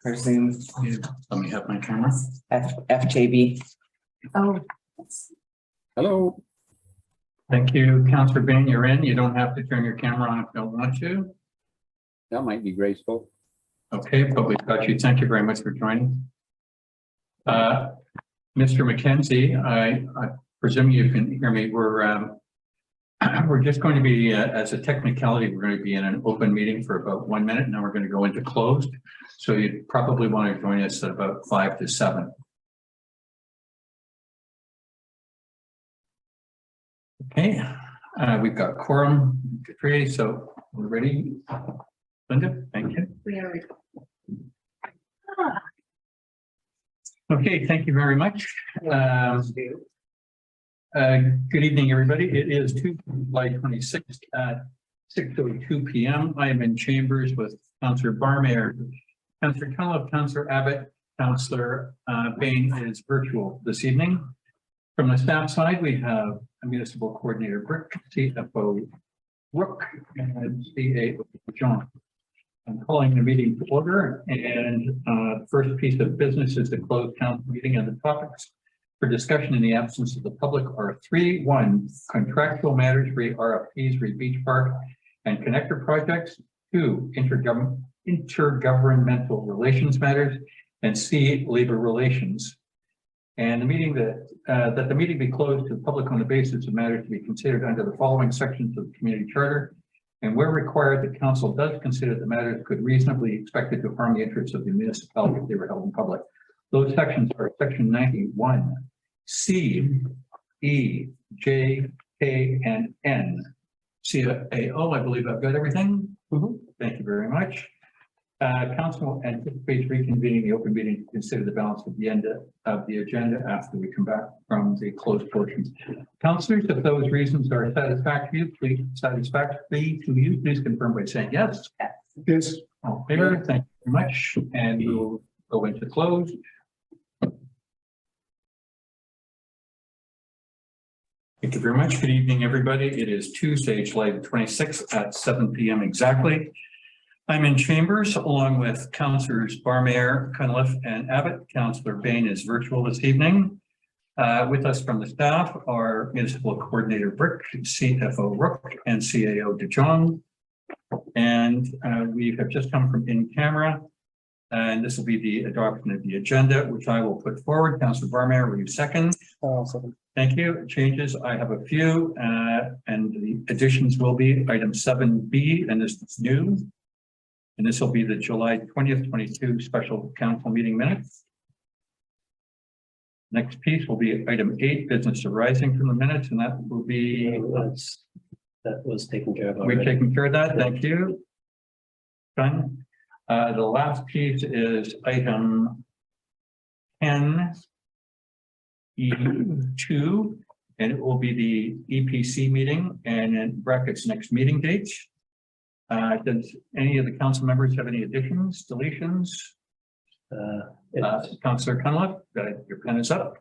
or Zoom, Let me have my camera. FJB. Oh, Hello. Thank you, Councillor Bain, you're in. You don't have to turn your camera on if you don't want to. That might be graceful. Okay, but we've got you. Thank you very much for joining. Mr. McKenzie, I presume you can hear me. We're just going to be, as a technicality, we're going to be in an open meeting for about 1 minute, and then we're going to go into closed. So you probably want to join us at about 5 to 7. Okay, we've got quorum, Katri, so we're ready. Linda, thank you. we are. Okay, thank you very much. Good evening, everybody. It is July 26th at 6:02 p.m. I am in chambers with Councillor Barmayer, Councillor Cunliffe, Councillor Abbott, Councillor Bain is virtual this evening. From the staff side, we have a municipal coordinator, Brick, CFO, Rook, and CA John. I'm calling the meeting to order, and the first piece of business is the closed council meeting, and the topics for discussion in the absence of the public are 3:1, contractual matters, RFPs, Beach Park and connector projects, 2, intergovernmental relations matters, and C, labor relations. And the meeting that the meeting be closed to the public on the basis of matters to be considered under the following sections of the community charter. And where required, the council does consider the matters could reasonably be expected to harm the interests of the municipality if they were held in public. Those sections are section 91, C, E, J, K, and N. CAO, I believe I've got everything. Thank you very much. Council anticipates reconvening the open meeting to consider the balance of the end of the agenda after we come back from the closed portion. Councillors, if those reasons are satisfactory to you, please confirm by saying yes. Yes. All in favor, thank you very much, and we will go into closed. Thank you very much. Good evening, everybody. It is Tuesday, July 26th at 7 p.m. exactly. I'm in chambers along with Councillors Barmayer, Cunliffe, and Abbott. Councillor Bain is virtual this evening. With us from the staff are Municipal Coordinator Brick, CFO Rook, and CAO DeJong. And we have just come from in camera, and this will be the adoption of the agenda, which I will put forward. Councillor Barmayer, will you second? Thank you. Changes, I have a few, and the additions will be item 7B, and this is new. And this will be the July 20th, 22 special council meeting minutes. Next piece will be item 8, business arising from the minutes, and that will be. That was taken care of. We've taken care of that. Thank you. Done. The last piece is item 10E2, and it will be the EPC meeting and in brackets next meeting dates. Does any of the council members have any additions, deletions? Councillor Cunliffe, your pen is up.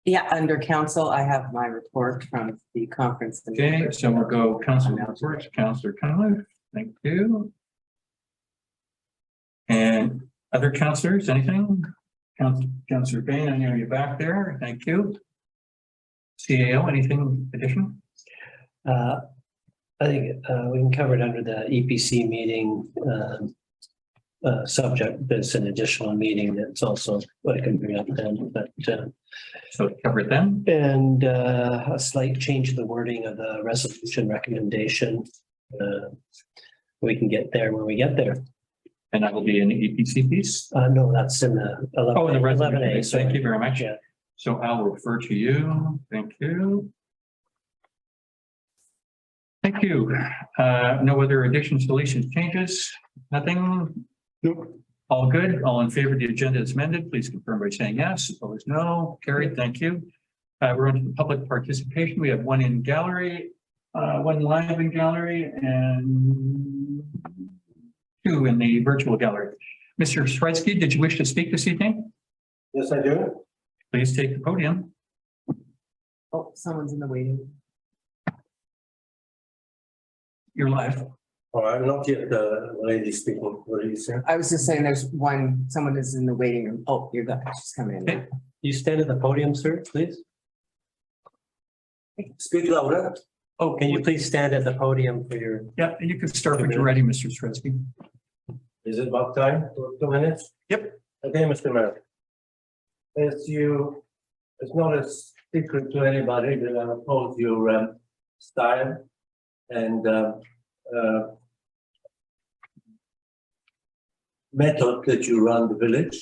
Yeah, under council, I have my report from the conference. Okay, so we'll go Councillor reports, Councillor Cunliffe, thank you. And other councillors, anything? Councillor Bain, I know you're back there, thank you. CAO, anything additional? I think we can cover it under the EPC meeting subject. There's an additional meeting that's also what I can bring up then, but so cover it then. And a slight change of the wording of the resolution recommendation. We can get there when we get there. And that will be an EPC piece. No, that's in the 11, Oh, in the 11A. Thank you very much. Yeah. So I'll refer to you. Thank you. Thank you. No other additions, deletions, changes? Nothing? Nope. All good? All in favor of the agenda is amended? Please confirm by saying yes. Opposed, no. Carried. Thank you. We're on to the public participation. We have one in gallery, one live in gallery, and 2 in the virtual gallery. Mr. Sredsky, did you wish to speak this evening? Yes, I do. Please take the podium. Oh, someone's in the waiting room. You're live. Oh, I'm not yet the lady speaking. What do you say? I was just saying there's someone is in the waiting room. Oh, you're good. She's coming in. Okay. You stand at the podium, sir, please. Speak louder. Oh, can you please stand at the podium for your, Yeah, you can start when you're ready, Mr. Sredsky. Is it about time for 2 minutes? Yep. Okay, Mr. Mayor. It's not a secret to anybody that I oppose your style and method that you run the village.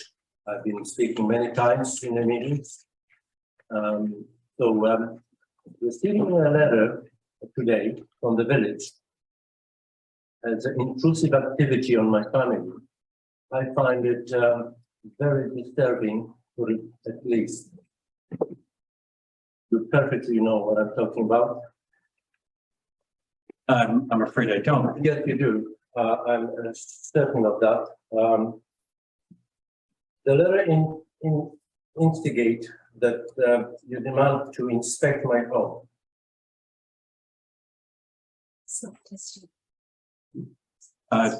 I've been speaking many times in the meetings. Receiving a letter today from the village as an intrusive activity on my family, I find it very disturbing, for it at least. You perfectly know what I'm talking about. I'm afraid I don't. Yes, you do. I'm certain of that. The letter instigate that you demand to inspect my home.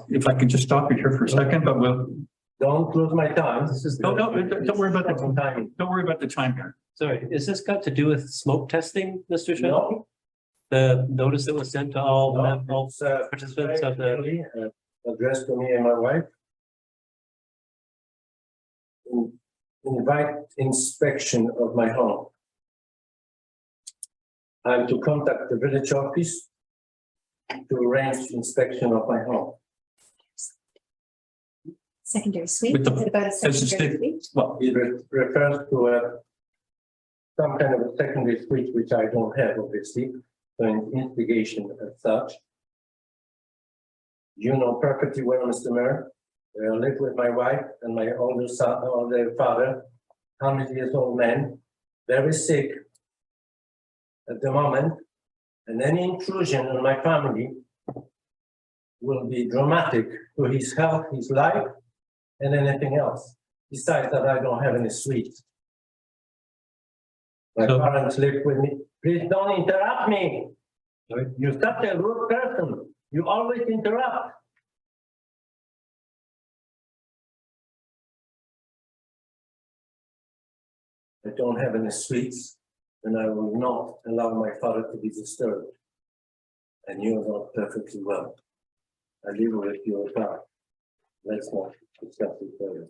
If I could just stop you here for a second, but Don't lose my time. no, don't worry about Some the, timing. don't worry about the time here. sorry, is this got to do with smoke testing, Mr. Shen? No. The notice that was sent to all No, it's, participants of the, really, addressed to me and my wife. Invite inspection of my home. I'm to contact the village office to arrange inspection of my home. Secondary suite, With the- is it about a as a secondary state- suite? Well, It refers to some kind of a secondary suite, which I don't have, obviously, so an instigation as such. You know perfectly well, Mr. Mayor, I live with my wife and my older son, older father, 100-year-old man, very sick at the moment, and any intrusion on my family will be dramatic to his health, his life, and anything else. Besides that, I don't have any suite. My So- parents live with me. Please don't interrupt me. You're such a rude person. You always interrupt. I don't have any suites, and I will not allow my father to be disturbed. And you know perfectly well. I live with your father. Let's not discuss it further.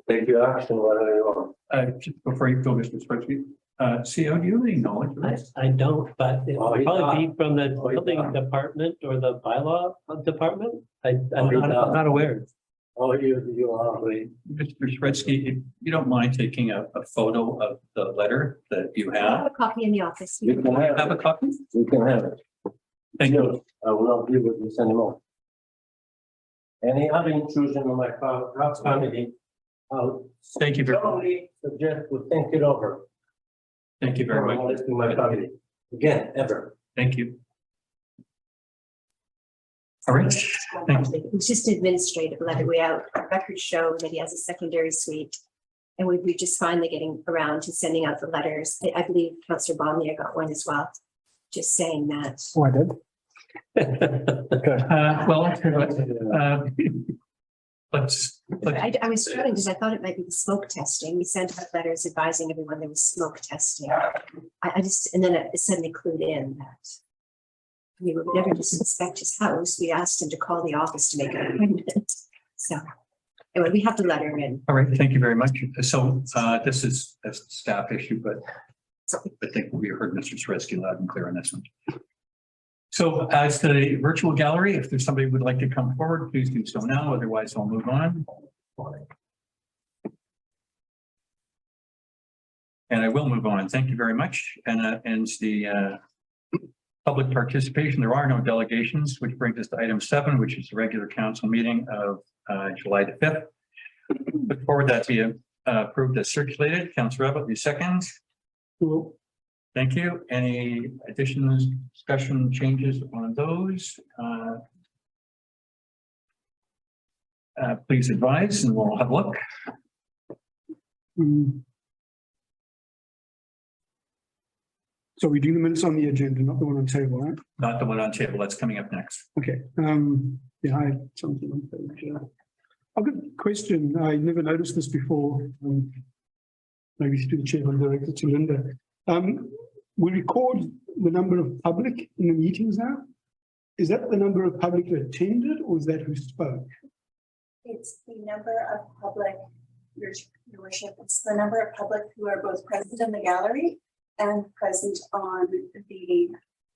Take your action, whatever you want. just before you go, Mr. Spreadsheet, CO, do you have any knowledge of this? I don't, but it Oh, will he's probably be from the Oh, he's building not. department or the bylaw department. I'm Oh, he's I'm not aware. Oh, you are. Mr. Spreadsheet, if you don't mind taking a photo of the letter that you I have. have a copy in the office. You can Have have a it. copy? You can have it. Thank you. I will not deal with this anymore. Any other intrusion on my family, I'll Thank you very, strongly suggest to think it over. thank you very much. Molesting my family, again, ever. Thank you. All right, thank you. It's just an administrative letter. Our records show that he has a secondary suite. And we're just finally getting around to sending out the letters. I believe Councillor Bomley got one as well. Just saying that. Oh, I did. Let's, I was struggling because I thought it might be the smoke testing. We sent out letters advising everyone there was smoke testing. I just, and then it suddenly clued in that we would never just inspect his house. We asked him to call the office to make an appointment. So anyway, we have the letter in. all right, thank you very much. So this is a staff issue, but I think we heard Mr. Sredsky loud and clear on this one. So as the virtual gallery, if there's somebody who would like to come forward, please do so now. Otherwise, I'll move on. And I will move on. Thank you very much. And that ends the public participation. There are no delegations, which brings us to item 7, which is the regular council meeting of July the 5th. Look forward that be approved as circulated. Councillor Abbott, you second. Thank you. Any additions, discussion, changes on those? Please advise and we'll have a look. So we're doing the minutes on the agenda, not the one on table, right? Not the one on table, that's coming up next. Okay, yeah, I had something on page. I've got a question. I never noticed this before. Maybe to the chair and director to Linda. We record the number of public in the meetings now. Is that the number of public that attended or is that who spoke? It's the number of public, your worship, it's the number of public who are both present in the gallery and present on the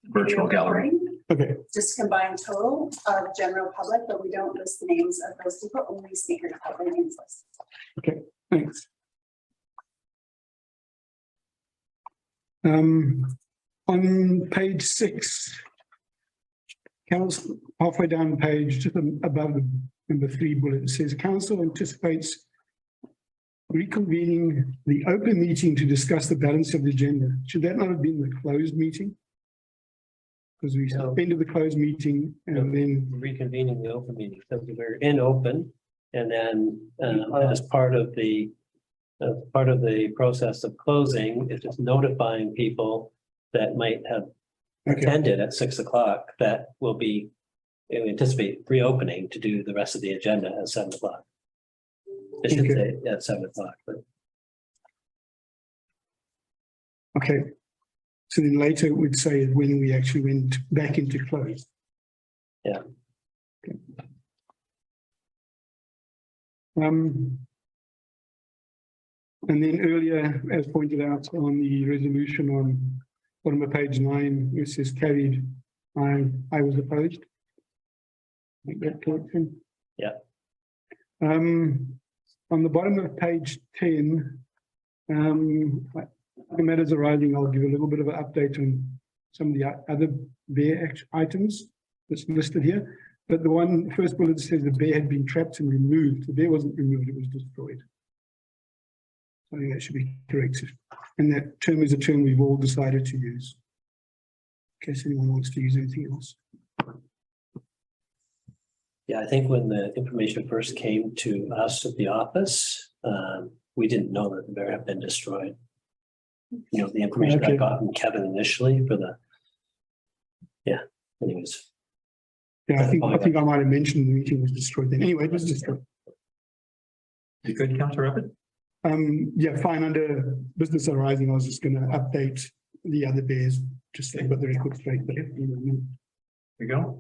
Virtual video gallery. recording. Okay, Just combined total of general public, but we don't list the names of those people, only speakers have their names listed. thanks. On page 6, council, halfway down the page, just above the number 3 bullet, it says council anticipates reconvening the open meeting to discuss the balance of the agenda. Should that not have been the closed meeting? Because we No. suspended the closed meeting and then, Reconvening the open meeting, because we're in open. And then as part of the process of closing, it's just notifying people that might have okay, attended at 6 o'clock that will be, we anticipate reopening to do the rest of the agenda at 7 o'clock. I should say at 7 o'clock, but okay. So then later it would say when we actually went back into close. Yeah. Okay. And then earlier, as pointed out on the resolution on bottom of page 9, it says carried. I was opposed. Make that correction. Yeah. On the bottom of page 10, matters arising, I'll give a little bit of an update on some of the other bear items that's listed here. But the one first bullet says the bear had been trapped and removed. The bear wasn't removed, it was destroyed. So I think that should be corrected. And that term is a term we've all decided to use. In case anyone wants to use anything else. yeah, I think when the information first came to us at the office, we didn't know that the bear had been destroyed. You know, the information I Okay. got from Kevin initially for the, yeah, anyways. Yeah, I think I might have mentioned the meeting was destroyed then. Anyway, it was destroyed. You good, Councillor Abbott? Yeah, fine. Under business arising, I was just going to update the other bears, just so I've got the record straight. But Here we go.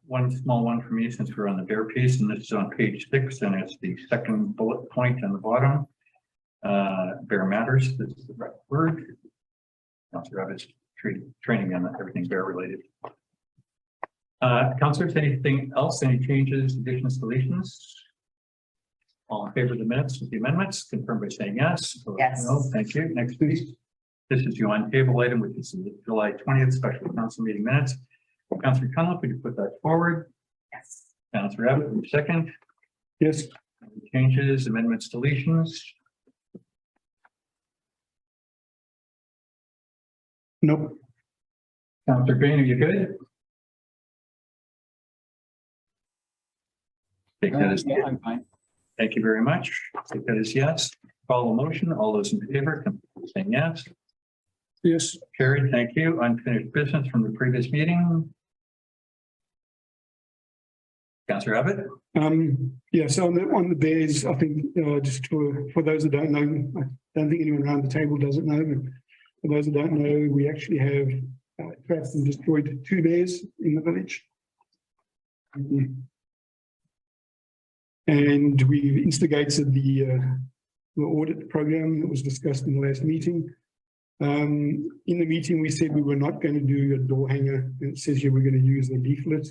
One small one for me, since we're on the bear piece, and this is on page 6, and it's the second bullet point on the bottom. Bear matters, this is the right word. Councillor Abbott's training on everything bear related. Councillors, anything else? Any changes, additions, deletions? All in favor of the minutes with the amendments, confirm by saying yes. Or Yes. No, thank you. Next, please. This is your on table item, which is the July 20th special council meeting minutes. Councillor Cunliffe, would you put that forward? Yes. Councillor Abbott, would you second? yes, Any changes, amendments, deletions? nope. Councillor Green, are you good? Take that as I'm fine. Thank you very much. Take that as yes. Follow motion. All those in favor, saying yes. Yes, Carried. Thank you. Unfinished business from the previous meeting. Councillor Abbott? yeah, so on the bears, I think just for those that don't know, I don't think anyone around the table doesn't know, but for those that don't know, we actually have trapped and destroyed 2 bears in the village. And we instigated the audit program that was discussed in the last meeting. In the meeting, we said we were not going to do a door hanger. It says here we're going to use the leaflet,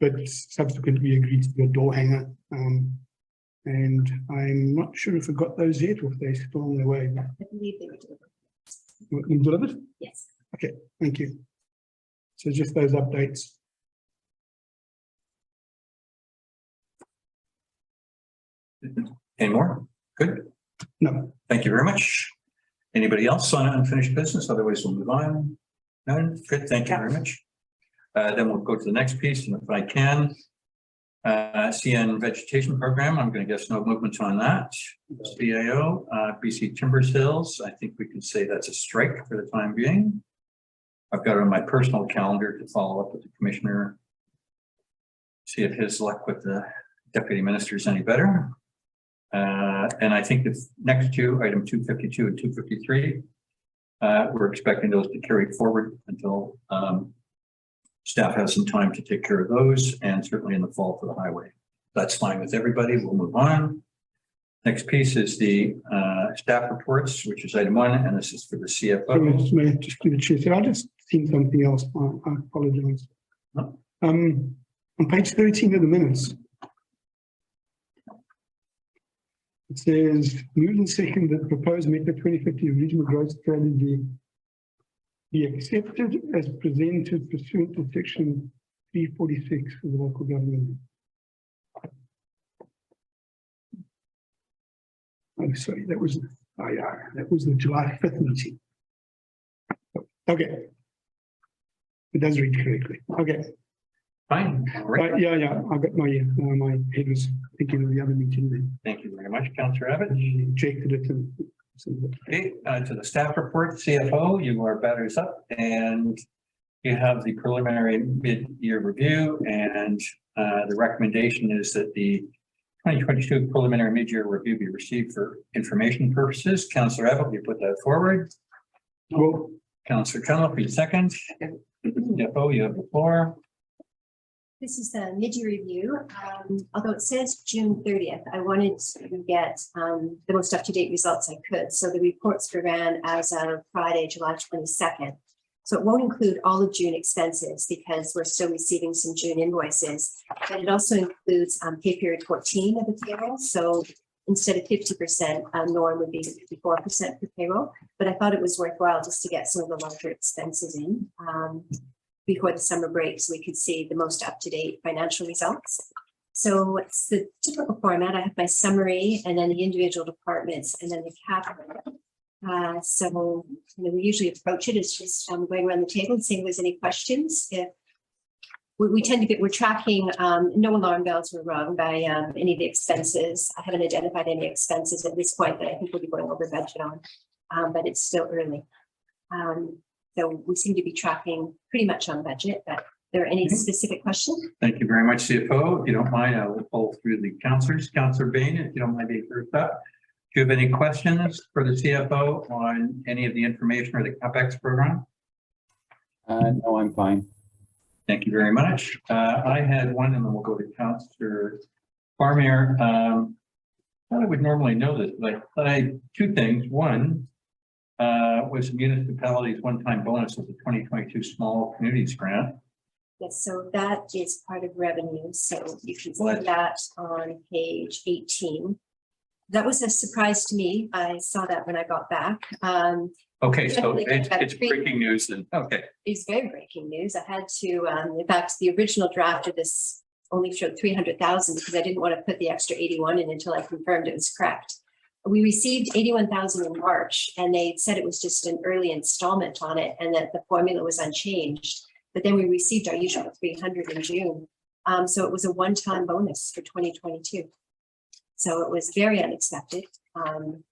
but subsequently we agreed to do a door hanger. And I'm not sure if we got those yet or if they're still on their way. I believe they were delivered. You delivered? Yes. Thank you. So just those updates. Any more? Good. No, Thank you very much. Anybody else on unfinished business? Otherwise, we'll move on. None? Good. Thank you very much. Then we'll go to the next piece, and if I can. CN vegetation program, I'm going to guess no movement on that. CAO, BC Timber Sales, I think we can say that's a strike for the time being. I've got it on my personal calendar to follow up with the commissioner. See if his luck with the deputy minister is any better. And I think the next two, item 252 and 253, we're expecting those to carry forward until staff has some time to take care of those, and certainly in the fall for the highway. That's fine with everybody. We'll move on. Next piece is the staff reports, which is item 1, and this is for the CFO. May I just give a chance? I just seen something else. I apologize. No. On page 13 of the minutes, it says, moved and second that proposed Mecca 2050 regional growth strategy be accepted as presented pursuant to section 346 of the local government. Oh, sorry, that was the July 5th meeting. Okay. It does read correctly. Okay. Fine. All right. Yeah, I got my head was thinking of the other meeting then. Thank you very much, Councillor Abbott. Rejected it and. Okay, to the staff report, CFO, you are batters up, and you have the preliminary mid-year review, and the recommendation is that the 2022 preliminary mid-year review be received for information purposes. Councillor Abbott, will you put that forward? Well, Councillor Trump, you second. CFO, you have the floor. This is the mid-year review. Although it says June 30th, I wanted to get the most up-to-date results I could. So the reports were ran as of Friday, July 22nd. So it won't include all of June expenses because we're still receiving some June invoices, but it also includes pay period 14 of the payroll. So instead of 50%, norm would be 54% for payroll. But I thought it was worthwhile just to get some of the larger expenses in before the summer break, so we could see the most up-to-date financial results. So it's the typical format. I have my summary and then the individual departments and then the capital. So we usually approach it as just going around the table and seeing if there's any questions. If we tend to get, we're tracking, no alarm bells were rung by any of the expenses. I haven't identified any expenses at this point that I think we'll be going over budget on, but it's still early. So we seem to be tracking pretty much on budget, but are there any specific questions? Thank you very much, CFO. If you don't mind, I will pull through the councillors. Councillor Bain, if you don't mind being first up. Do you have any questions for the CFO on any of the information or the CapEx program? No, I'm fine. Thank you very much. I had one, and then we'll go to Councillor Farmier. I would normally know this, but I two things. One was municipalities one-time bonus of the 2022 Small Communities Grant. Yes, so that is part of revenue. So you can see What? that on page 18. That was a surprise to me. I saw that when I got back. Okay, so Definitely it's got three- breaking news then. Okay, It's very breaking news. I had to, in fact, the original draft of this only showed 300,000 because I didn't want to put the extra 81 in until I confirmed it was correct. We received 81,000 in March and they said it was just an early installment on it and that the formula was unchanged. But then we received our usual 300 in June. So it was a one-time bonus for 2022. So it was very unexpected. It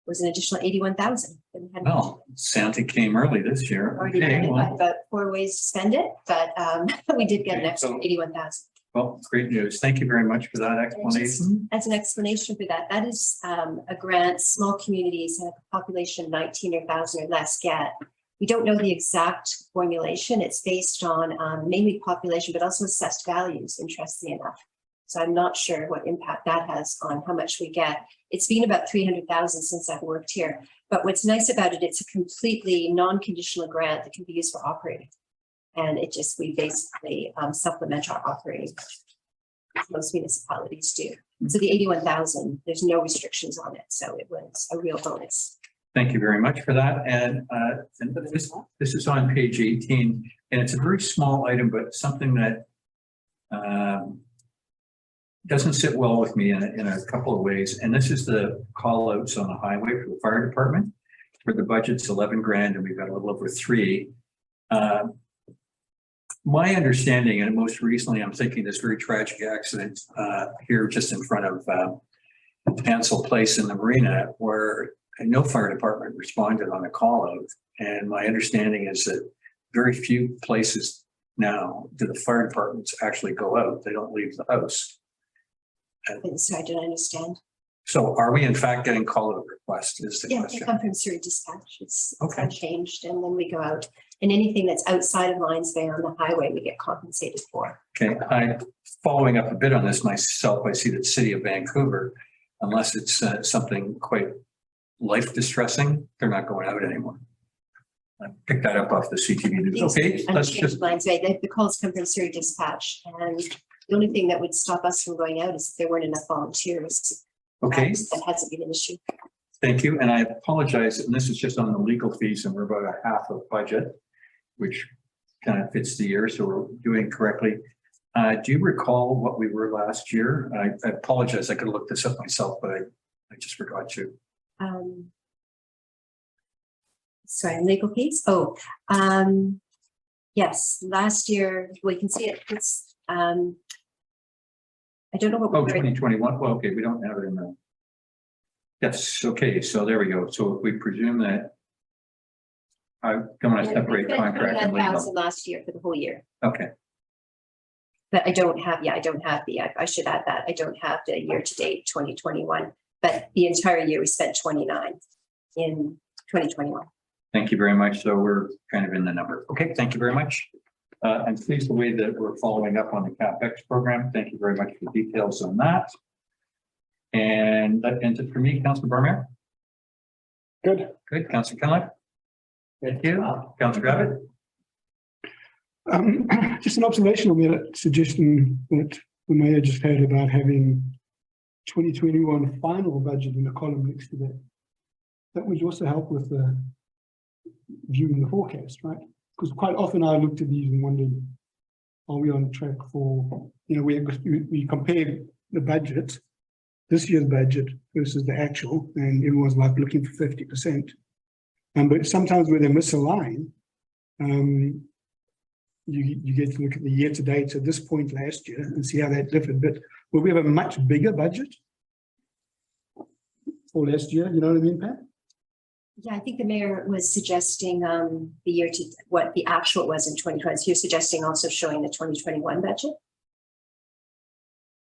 was an additional 81,000. well, Santa came early this year. Already Okay, had well, about 4 ways to spend it, but we did get an Okay, extra so- 81,000. well, great news. Thank you very much for that explanation. As an explanation for that, that is a grant small communities have a population of 19,000 or less get. We don't know the exact formulation. It's based on mainly population, but also assessed values, interestingly enough. So I'm not sure what impact that has on how much we get. It's been about 300,000 since I've worked here. But what's nice about it, it's a completely non-conditional grant that can be used for operating. And it just, we basically supplement our operating. Most municipalities do. So the 81,000, there's no restrictions on it. So it was a real bonus. Thank you very much for that. And this is on page 18, and it's a very small item, but something that doesn't sit well with me in a couple of ways. And this is the call outs on the highway for the fire department, where the budget's 11 grand and we've got a little over 3. My understanding, and most recently, I'm thinking this very tragic accident here just in front of Ansel Place in the marina, where no fire department responded on a call out. And my understanding is that very few places now do the fire departments actually go out. They don't leave the house. So I don't understand. So are we in fact getting call out requests is the Yeah, they question? come from Surrey Dispatch. It's Okay. unchanged, and then we go out. And anything that's outside of Lions Bay on the highway, we get compensated for. Okay, following up a bit on this myself, I see that City of Vancouver, unless it's something quite life distressing, they're not going out anymore. I picked that up off the CTV news. Okay, let's just, Lions Bay, the calls come from Surrey Dispatch, and the only thing that would stop us from going out is if there weren't enough volunteers. okay, That hasn't been an issue. thank you. And I apologize, and this is just on the legal fees, and we're about a half of budget, which kind of fits the year, so we're doing correctly. Do you recall what we were last year? I apologize, I could look this up myself, but I just forgot to. Sorry, legal fees. Yes, last year, we can see it. It's, I don't know what. Oh, we're 2021, well, okay, we don't have it in the. Yes, okay, so there we go. So if we presume that. I'm going to separate contract and legal. 29,000 last year for the whole year. Okay, But I don't have, I should add that. I don't have the year to date 2021, but the entire year we spent 29 in 2021. thank you very much. So we're kind of in the number. Okay, thank you very much. I'm pleased the way that we're following up on the CapEx program. Thank you very much for the details on that. And that ends it for me, Councilor Barmer. Good. Good, Councilor Kellogg. Thank you. Councilor Gravitt. Just an observation on that suggestion that the mayor just had about having 2021 final budget in a column next to that. That would also help with the viewing the forecast, right? Because quite often I looked at these and wondered, are we on track for, we compare the budget, this year's budget versus the actual, and everyone's like looking for 50%. But sometimes where they miss a line, you get to look at the year to date at this point last year and see how that differed. But will we have a much bigger budget for last year? You know what I mean, Pat? Yeah, I think the mayor was suggesting the year to what the actual was in 2020. So you're suggesting also showing the 2021 budget?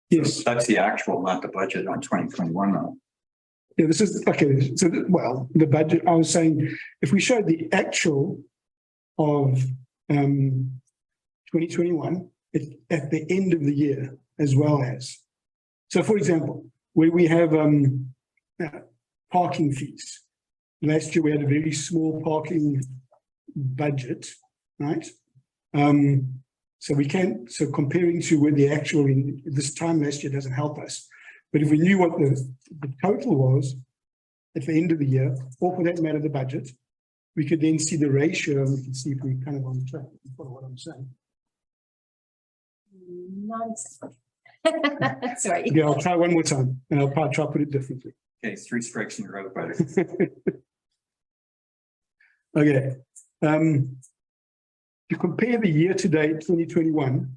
Yes. That's the actual, not the budget on 2021 though. Yeah, this is okay. So, well, the budget, I was saying, if we showed the actual of 2021 at the end of the year, as well as. So, for example, where we have parking fees. Last year, we had a very small parking budget, right? So comparing to where the actual in this time last year doesn't help us. But if we knew what the total was at the end of the year, or for that matter, the budget, we could then see the ratio and we can see if we're kind of on track. You follow what I'm saying? Not exactly. Sorry. Okay, I'll try one more time and I'll try to put it differently. Okay, 3 strikes and you're out, buddy. Okay. To compare the year-to-date 2021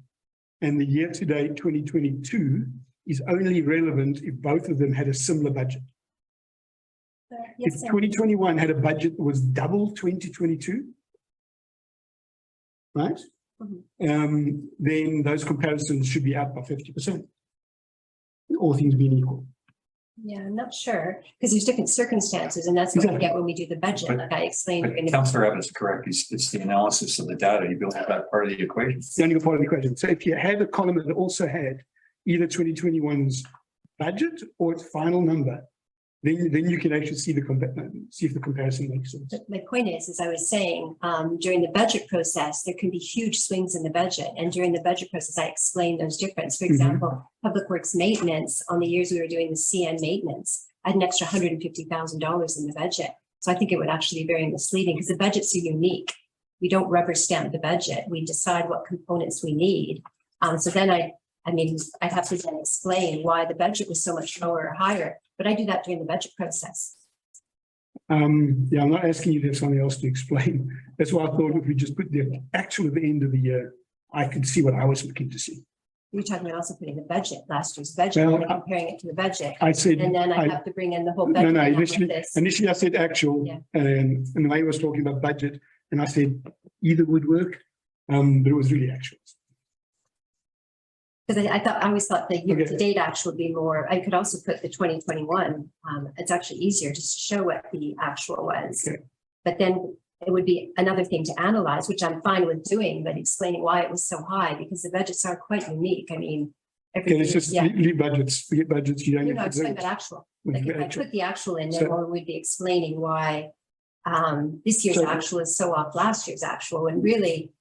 and the year-to-date 2022 is only relevant if both of them had a similar budget. If 2021 had a budget that was double 2022, right? Mhm. Then those comparisons should be up by 50%. All things being equal. Yeah, I'm not sure, because there's different circumstances, and that's what we Exactly. get when we do the budget, But- like I explained. during the- Councillor Evans is correct. It's the analysis of the data. You build that part of the equation. It's the only part of the equation. So if you had a column that also had either 2021's budget or its final number, then you can actually see see if the comparison makes sense. But my point is I was saying, during the budget process, there can be huge swings in the budget. And during the budget process, I explained those differences. For example, Public Works maintenance, on the years we were doing the CN maintenance, I had an extra $150,000 in the budget. So I think it would actually be very misleading because the budgets are unique. We don't rubber stamp the budget. We decide what components we need. So then I'd have to then explain why the budget was so much lower or higher, but I do that during the budget process. Yeah, I'm not asking you to have something else to explain. That's why I thought if we just put the actual at the end of the year, I could see what I was looking to see. You're talking about also putting the budget, last year's budget, Well, and comparing it to the budget. I said, And then I have to bring in the whole no, budget. no, along with this. initially I said actual, Yeah. and the mayor was talking about budget, and I said either would work. But it was really actuals. Because I always thought the Okay. year-to-date actual would be more, I could also put the 2021. It's actually easier just to show what the actual was. Okay. But then it would be another thing to analyze, which I'm fine with doing, but explaining why it was so high, because the budgets are quite unique. I mean, Okay, let's just yeah. leave budgets, forget budgets, you don't You know, have I'm to do talking about it. actual. With Like if I actual. put the actual in, So- then we'd be explaining why this year's So- actual is so off last year's actual, and really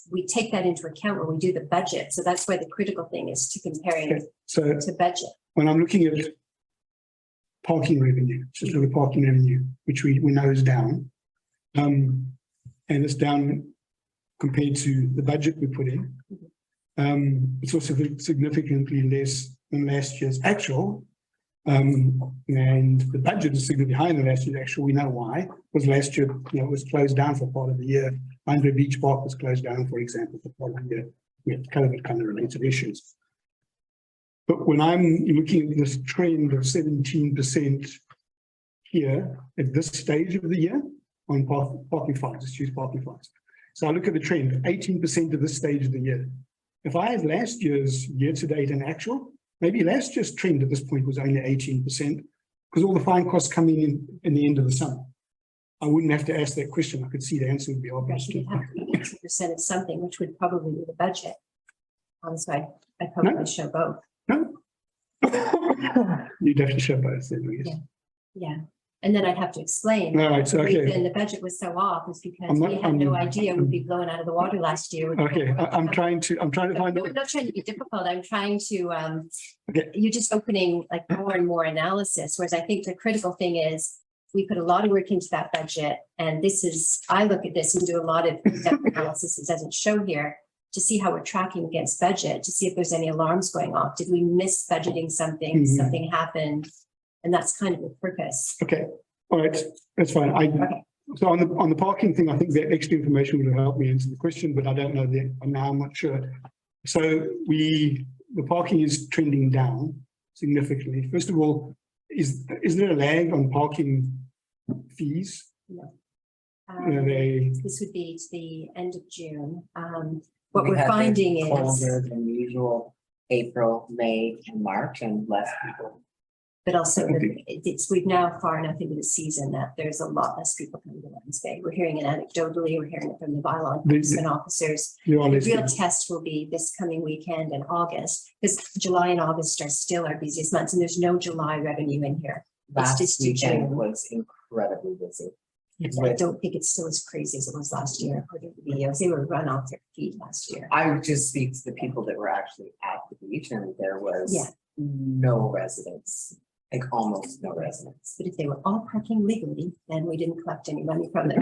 we take that into account when we do the budget. So that's why the critical thing is to comparing Okay. So to budget. when I'm looking at parking revenue, just look at parking revenue, which we know is down. And it's down compared to the budget we put in. It's also significantly less than last year's actual. And the budget is significantly higher than last year's actual. We know why, because last year, it was closed down for part of the year. Andre Beach Park was closed down, for example, for part of the year. We had COVID kind of related issues. But when I'm looking at this trend of 17% here at this stage of the year on parking fines, let's use parking fines. So I look at the trend, 18% at this stage of the year. If I had last year's year-to-date and actual, maybe last year's trend at this point was only 18%, because all the fine costs coming in the end of the summer. I wouldn't have to ask that question. I could see the answer would be obvious. You'd have to be 80% of something, which would probably be the budget. So I'd probably show both. No? You'd have to show both then, I guess. Yeah. And then I'd have to explain. All right, so, The reason okay. the budget was so off is because I'm not- we had no I'm- idea we'd be blown out of the water last year. Okay, I'm trying to No, find I'm out. not trying to be difficult. I'm trying to, Okay. you're just opening like more and more analysis, whereas I think the critical thing is we put a lot of work into that budget. And this is, I look at this and do a lot of in-depth analysis. It doesn't show here to see how we're tracking against budget, to see if there's any alarms going off. Did we miss budgeting something? Mhm. Something happened? And that's kind of the purpose. Okay, all right, that's fine. So on the parking thing, I think that extra information would have helped me answer the question, but I don't know now I'm not sure. So the parking is trending down significantly. First of all, is there a lag on parking fees? This would be to the end of June. What We we're had the finding is, Colder than usual, April, May, and March, and less people. but also Okay. we've now far enough into the season that there's a lot less people coming to Wednesday. We're hearing it anecdotally, we're hearing it from the bylaw enforcement officers. You are The listening. real test will be this coming weekend in August, because July and August are still our busiest months, and there's no July revenue in here. Last just weekend June. was incredibly busy. I don't think it's still as crazy as it was last year, according to the videos. They were run off their feet last year. I would just speak to the people that were actually at the beach, and there was Yeah. no residents, like almost no residents. But if they were all parking legally, then we didn't collect any money from them.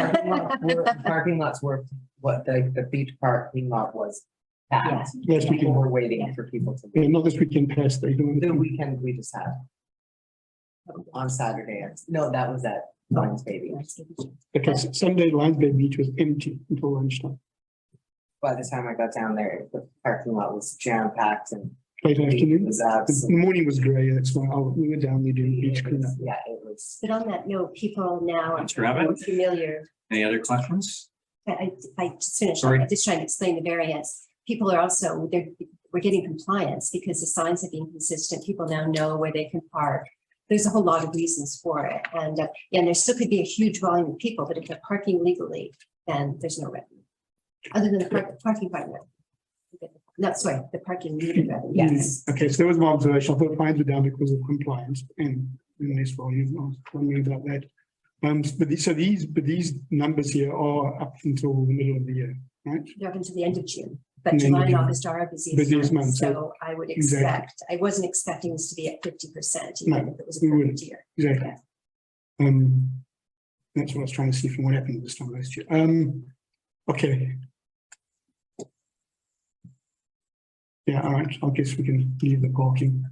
Parking lots were what the beach parking lot was. packed. Yes, we People can. were waiting for people to Yeah, leave. not this weekend past, they The don't. weekend we just had. On Saturday, no, that was at Lions Baby. Because Sunday Lions Bay Beach was empty until lunchtime, By the time I got down there, the parking lot was jam packed and late it afternoon. was The absolutely. morning was grey, that's why we were down there doing beach cleanup. Yeah, it was. But on that note, people now are Mr. Abbott? more familiar. Any other questions? I just finished, Sorry. I'm just trying to explain the variance. People are also, we're getting compliance because the signs have been consistent. People now know where they can park. There's a whole lot of reasons for it. And there still could be a huge volume of people, but if they're parking legally, then there's no revenue. Other than the parking part revenue. No, sorry, the parking meter revenue, yes. Okay, so that was my observation. I thought fines were down because of compliance and less volume. I was wondering about that. But these numbers here are up until the middle of the year, right? They're up until the end of June, but And then July and June. August are our Busiest busiest months, months, so- so I would Exactly. expect, I wasn't expecting this to be at 50%, No, even if it was a we perfect wouldn't. year. Exactly. That's what I was trying to see from what happened this time last year. Okay. Yeah, all right, I guess we can leave the parking.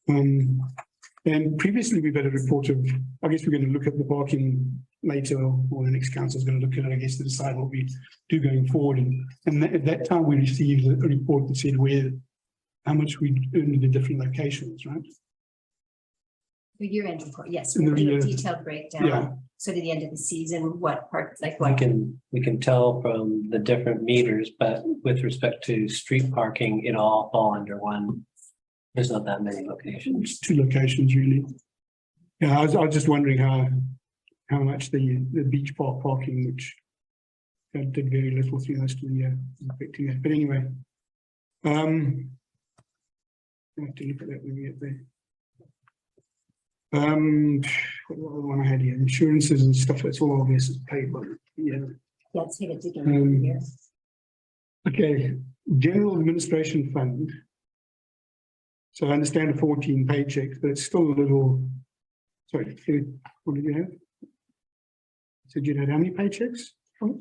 And previously we've had a report of, I guess we're going to look at the parking later, or the next council is going to look at it, I guess, to decide what we do going forward. And at that time, we received a report that said how much we earned in the different locations, right? The year-end report, yes, In the we do a year- detailed breakdown. Yeah, So to the end of the season, what part, like We what? can tell from the different meters, but with respect to street parking, it all fall under one. There's not that many locations. It's two locations really. Yeah, I was just wondering how much the beach park parking, which did very little through most of the year, is affecting that. But anyway. I have to look at that when we get there. What other one I had here? Insurances and stuff, that's all obvious is paid, but yeah. Yeah, it's take a dig in here. Okay, general administration fund. So I understand the 14 paychecks, but it's still a little, sorry, what did you have? Said you had how many paychecks? So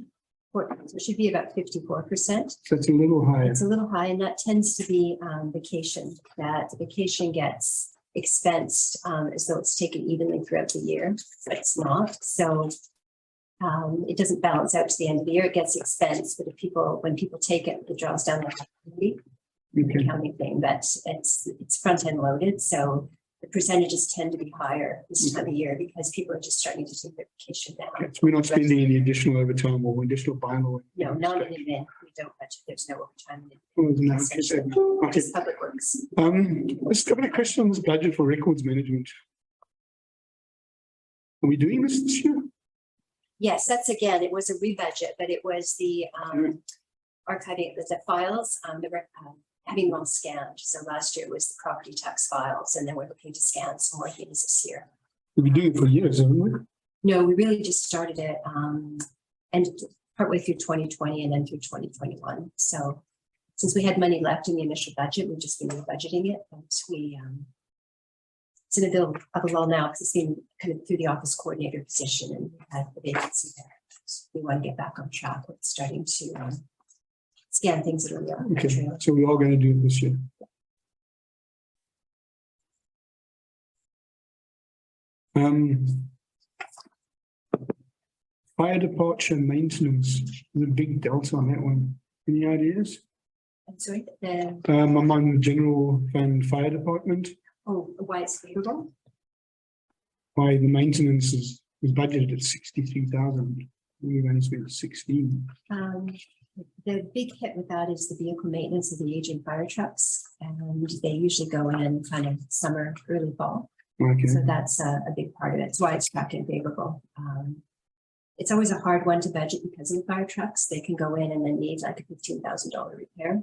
it should be about 54%. So it's a little higher. It's a little high, and that tends to be vacation. That vacation gets expensed as though it's taken evenly throughout the year, but it's not. So it doesn't balance out to the end of the year. It gets expensed, but when people take it, it draws down like a week. Okay. Accounting thing, but it's front end loaded, so the percentages tend to be higher this time of year because people are just starting to take their vacation now. Okay, so we're not spending any additional overtime or additional bylaw. No, not in advance. We don't budget. There's no overtime in it. Oh, no, okay. Okay. Just public works. Just a couple of questions on this budget for records management. Are we doing this year? Yes, that's again, it was a rebudget, but it was the archiving the files, having them all scanned. So last year it was the property tax files, and then we're looking to scan some more things this year. We've been doing it for years, haven't we? No, we really just started it and partway through 2020 and then through 2021. So since we had money left in the initial budget, we've just been budgeting it. And it's in a bit of a lull now because it's been kind of through the office coordinator position and we had the vacancy there. So we want to get back on track with starting to scan things that are there. Okay, so we are going to do it this year. Fire departure maintenance, the big delta on that one. Any ideas? I'm sorry, Among the general fund fire department, why it's favorable? why the maintenance was budgeted at 63,000. We've only spent 16. The big hit with that is the vehicle maintenance of the aging fire trucks, and they usually go in kind of summer, early fall. Okay, So that's a big part of it. It's why it's tracked in favorable. It's always a hard one to budget because of the fire trucks. They can go in and then need like a $15,000 repair.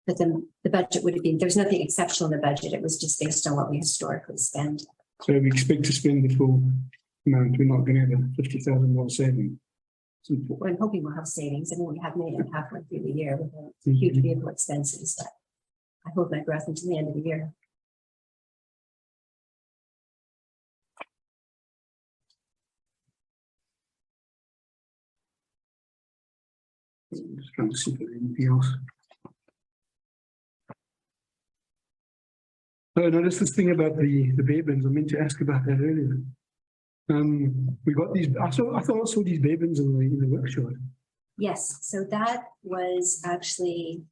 But then the budget would have been, there's nothing exceptional in the budget. It was just based on what we historically spend. so we expect to spend the full amount. We're not going to have a $50,000 saving. Well, I'm hoping we'll have savings. I mean, we have made it halfway through the year with the huge vehicle expenses, but I hold my breath until the end of the year. Just trying to see if there's anything else. So I noticed this thing about the bear bins. I meant to ask about that earlier. We got these. I thought I saw these bear bins in the workshop. Yes, so that was actually,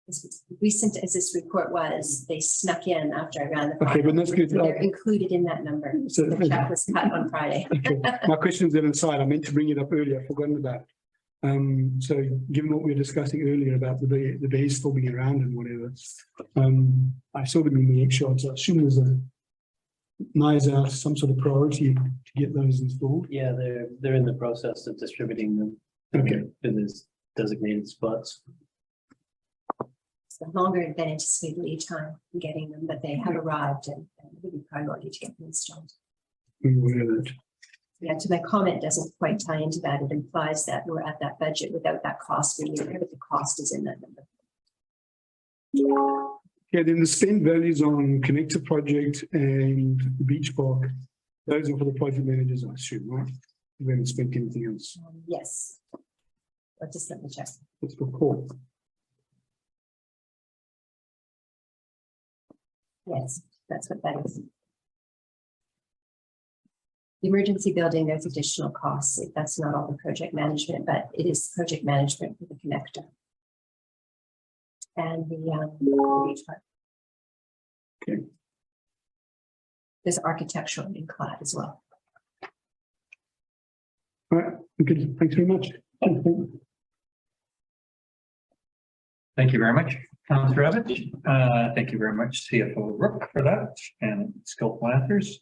as recent as this report was, they snuck in after I ran the. Okay, but that's good. So they're included in that number. So- The check was cut on Friday. Okay, my question's then aside. I meant to bring it up earlier. I've forgotten about it. So given what we were discussing earlier about the bears still being around and whatever, I saw them in the workshop. So I assume there's a NISA, some sort of priority to get those installed. Yeah, they're in the process of distributing them. Okay. To these designated spots. It's longer than anticipated lead time in getting them, but they have arrived and really priority to get them installed. We will hear that. Yeah, so my comment doesn't quite tie into that. It implies that we're at that budget without that cost being there, but the cost is in that number. Yeah, then the spend values on connector project and the beach park, those are for the project managers, I assume, right? We haven't spent anything else. Yes. But just let me check. That's for Paul. Yes, that's what that is. The emergency building, there's additional costs. That's not all the project management, but it is project management for the connector. And the beach park. Okay. There's architectural in clad as well. All right, good, thanks very much. Thank you very much, Councillor Abbott. Thank you very much, CFO Rook, for that, and skillful answers.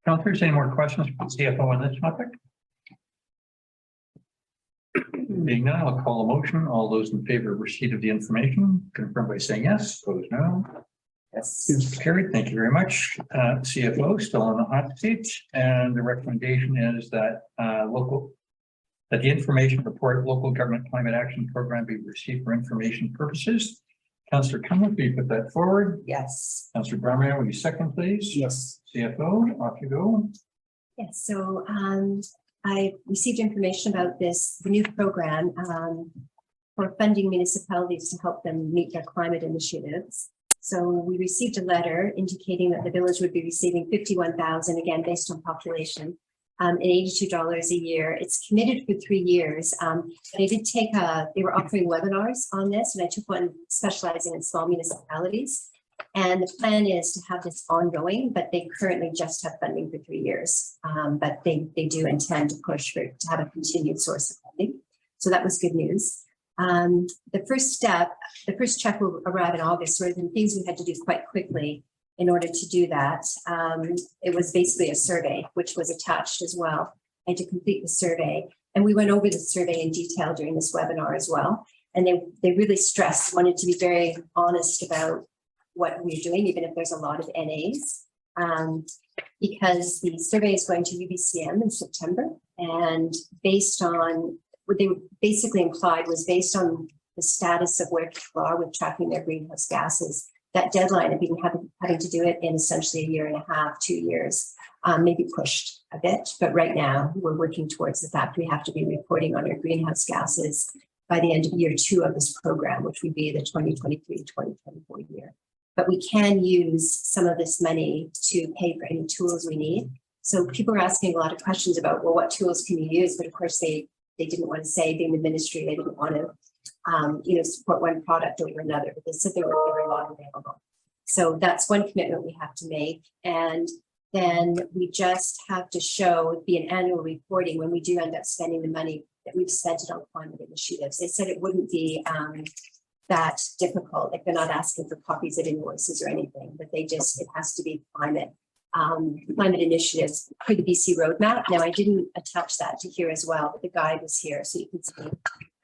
Councillors, any more questions for the CFO on this topic? Being none, I'll call a motion. All those in favor of receipt of the information, confirm by saying yes, opposed no. Yes. Carried, thank you very much. CFO still on the hot seat, and the recommendation is that that the information report local government climate action program be received for information purposes. Councillor Cunliffe, will you put that forward? Yes. Councillor Bromwell, will you second, please? Yes. CFO, off you go. Yes, so I received information about this, the new program for funding municipalities to help them meet their climate initiatives. So we received a letter indicating that the village would be receiving 51,000, again, based on population, and $82 a year. It's committed for 3 years. But I did take they were offering webinars on this, and I took one specializing in small municipalities. And the plan is to have this ongoing, but they currently just have funding for 3 years. But they do intend to push for to have a continued source of funding. So that was good news. The first step, the first check will arrive in August, so there were things we had to do quite quickly in order to do that. It was basically a survey, which was attached as well. I had to complete the survey. And we went over the survey in detail during this webinar as well. And they really wanted to be very honest about what we're doing, even if there's a lot of NAs, because the survey is going to UBCM in September. And based on what they basically implied was based on the status of where people are with tracking their greenhouse gases, that deadline of being having to do it in essentially 1.5 years, 2 years, maybe pushed a bit. But right now we're working towards the fact we have to be reporting on our greenhouse gases by the end of year 2 of this program, which would be the 2023-2024 year. But we can use some of this money to pay for any tools we need. So people are asking a lot of questions about, well, what tools can you use? But of course, they didn't want to say, being the ministry, they didn't want to, support one product over another, but they said there were a lot available. So that's one commitment we have to make. And then we just have to be an annual reporting when we do end up spending the money that we've spent it on climate initiatives. They said it wouldn't be that difficult. Like, they're not asking for copies of invoices or anything, but it has to be climate initiatives for the BC roadmap. Now, I didn't attach that to here as well, but the guide was here, so you can see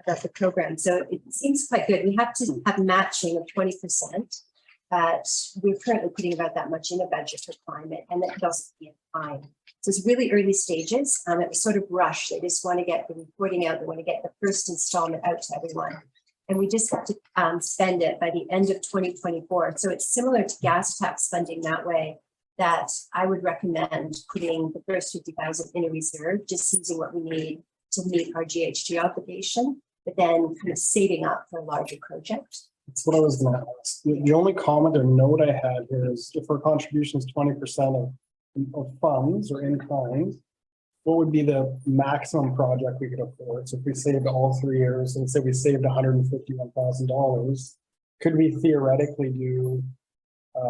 about the program. So it seems quite good. We have to have matching of 20%, but we're currently putting about that much in a budget for climate, and that could also be fine. So it's really early stages. It was sort of rushed. They just want to get the reporting out. They want to get the first installment out to everyone. And we just have to spend it by the end of 2024. So it's similar to gas tax funding that way, that I would recommend putting the first 50,000 in a reserve, just using what we need to meet our GHG obligation, but then kind of saving up for a larger project. That's what I was gonna ask. The only comment or note I had here is if our contribution is 20% of funds or in kind, what would be the maximum project we could afford? So if we saved all 3 years and say we saved $151,000, could we theoretically do, a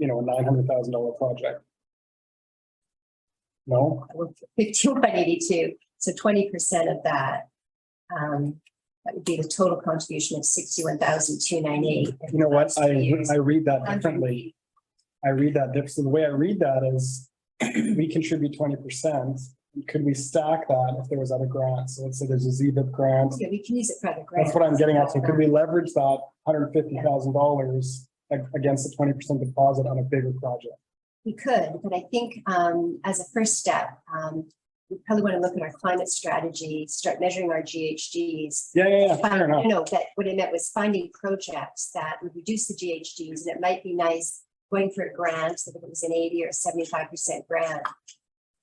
$900,000 project? No? 5182. So 20% of that, that would be the total contribution of 61,298. You know what? I read that differently. So the way I read that is we contribute 20%. Could we stack that if there was other grants? So let's say there's a ZBIP grant. Yeah, we can use it for other grants. That's what I'm getting at. So could we leverage that $150,000 against a 20% deposit on a bigger project? We could, but I think as a first step, we probably want to look at our climate strategy, start measuring our GHGs. Yeah. Fair enough. That what I meant was finding projects that would reduce the GHGs, and it might be nice going for a grant, so that it was an 80 or 75% grant,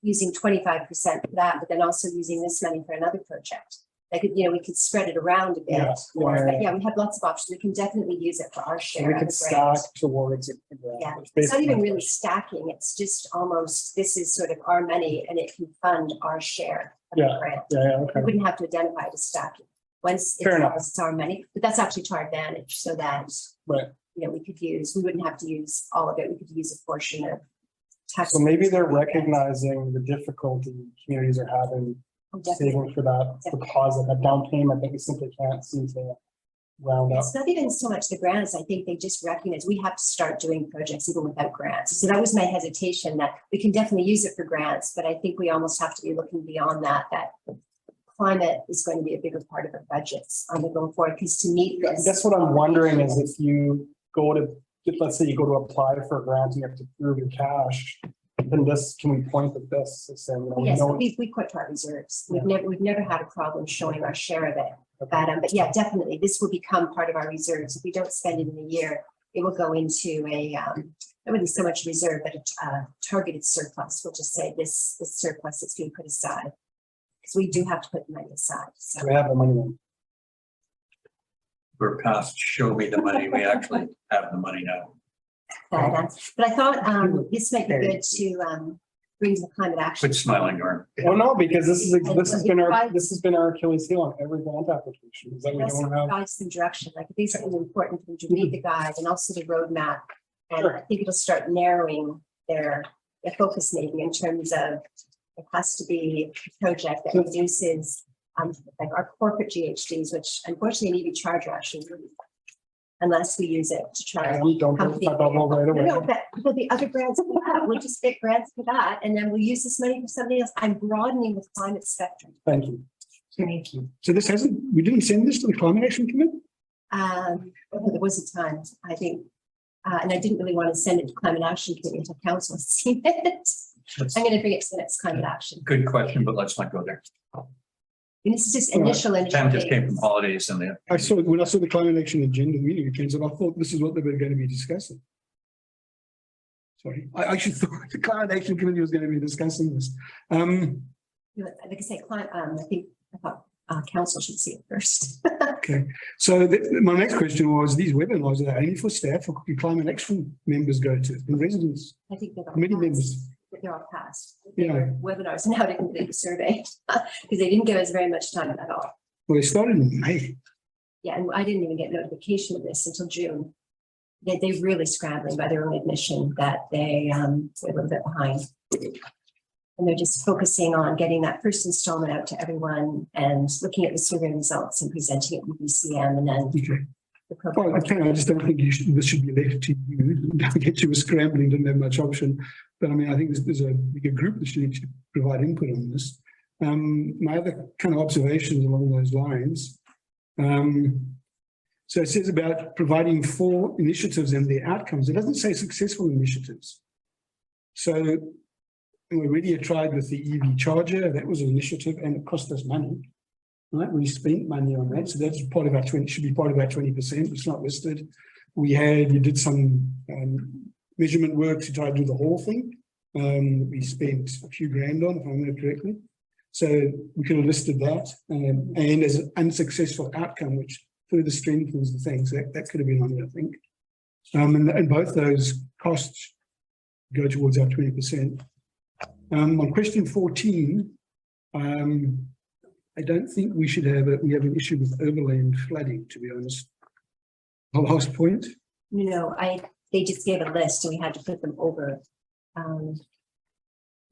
using 25% for that, but then also using this money for another project. Like, we could spread it around a bit. But yeah, we have lots of options. We can definitely use it for our share. We could stack towards it. Yeah, it's not even really stacking. It's just almost, this is sort of our money and it can fund our share of the grant. Okay. We wouldn't have to identify it as stacking. Once it's our money, but that's actually to our advantage, so that we wouldn't have to use all of it. We could use a portion of tax. So maybe they're recognizing the difficulty communities are having Definitely. saving for that deposit, that down payment that we simply can't seem to round up. It's not even so much the grants. I think they just recognize we have to start doing projects even without grants. So that was my hesitation, that we can definitely use it for grants, but I think we almost have to be looking beyond that, that climate is going to be a bigger part of our budgets on the going forward, because to meet this. That's what I'm wondering is if you go to, let's say you go to apply for a grant and you have to prove your cash, then this, can we point at this and say, you know, we Yes, know. we put to our reserves. We've never had a problem showing our share of it. But yeah, definitely, this will become part of our reserves. If we don't spend it in a year, it will go into a, not really so much reserve, but a targeted surplus. We'll just say this surplus is being put aside. Because we do have to put the money aside, so. We have the money then. We're past show me the money. We actually have the money now. But I thought this might be good to bring to the climate action. Quit smiling, Norm. Well, no, because this has been our Achilles heel on every grant application, is that we Also don't have. provides some direction, like these are important for them to read the guide and also the roadmap. And Sure. I think it'll start narrowing their focus maybe in terms of it has to be a project that reduces like our corporate GHGs, which unfortunately an EV charger actually really, unless we use it to charge. Don't burst my bubble right away. No, but the other grants for that, we'll just pick grants for that, and then we'll use this money for something else. I'm broadening the climate spectrum. Thank you. Thank you. So this hasn't, we didn't send this to the Climate Action Committee? There was a time, I think, and I didn't really want to send it to Climate Action Committee until council has seen it. I'm going to bring it to the next climate action. Good question, but let's not go there. And this is just initial. Sam just came from holidays and the I saw, when I saw the Climate Action Agenda meeting, it I thought this is what they were going to be discussing. Sorry, I actually thought the Climate Action Committee was going to be discussing this. Like I say, I thought council should see it first. Okay, so my next question was, these webinars are only for staff, or could Climate Action members go to, and residents, I think they're all committee passed. members? They're all passed. Yeah. They were webinars and how to complete the survey because they didn't give us very much time at all. Well, they started in May. Yeah, and I didn't even get notification of this until June. They're really scrambling by their own admission that they're a little bit behind. And they're just focusing on getting that first installment out to everyone and looking at the survey results and presenting it with BCM and then Okay. the Well, program. okay, I just don't think this should be left to you. Don't get you were scrambling, didn't have much option. But I mean, I think there's a bigger group that should actually provide input on this. My other kind of observations along those lines. So it says about providing 4 initiatives and their outcomes. It doesn't say successful initiatives. So we already tried with the EV charger. That was an initiative and it cost us money. Right, we spent money on that, so that's part of our 20, should be part of our 20%. It's not listed. You did some measurement work to try to do the whole thing. We spent a few grand on, if I remember correctly. So we could have listed that, and as an unsuccessful outcome, which further strengthens the things that could have been on there, I think. And both those costs go towards our 20%. On question 14. I don't think we should have we have an issue with overland flooding, to be honest. The last point. They just gave a list and we had to put them over.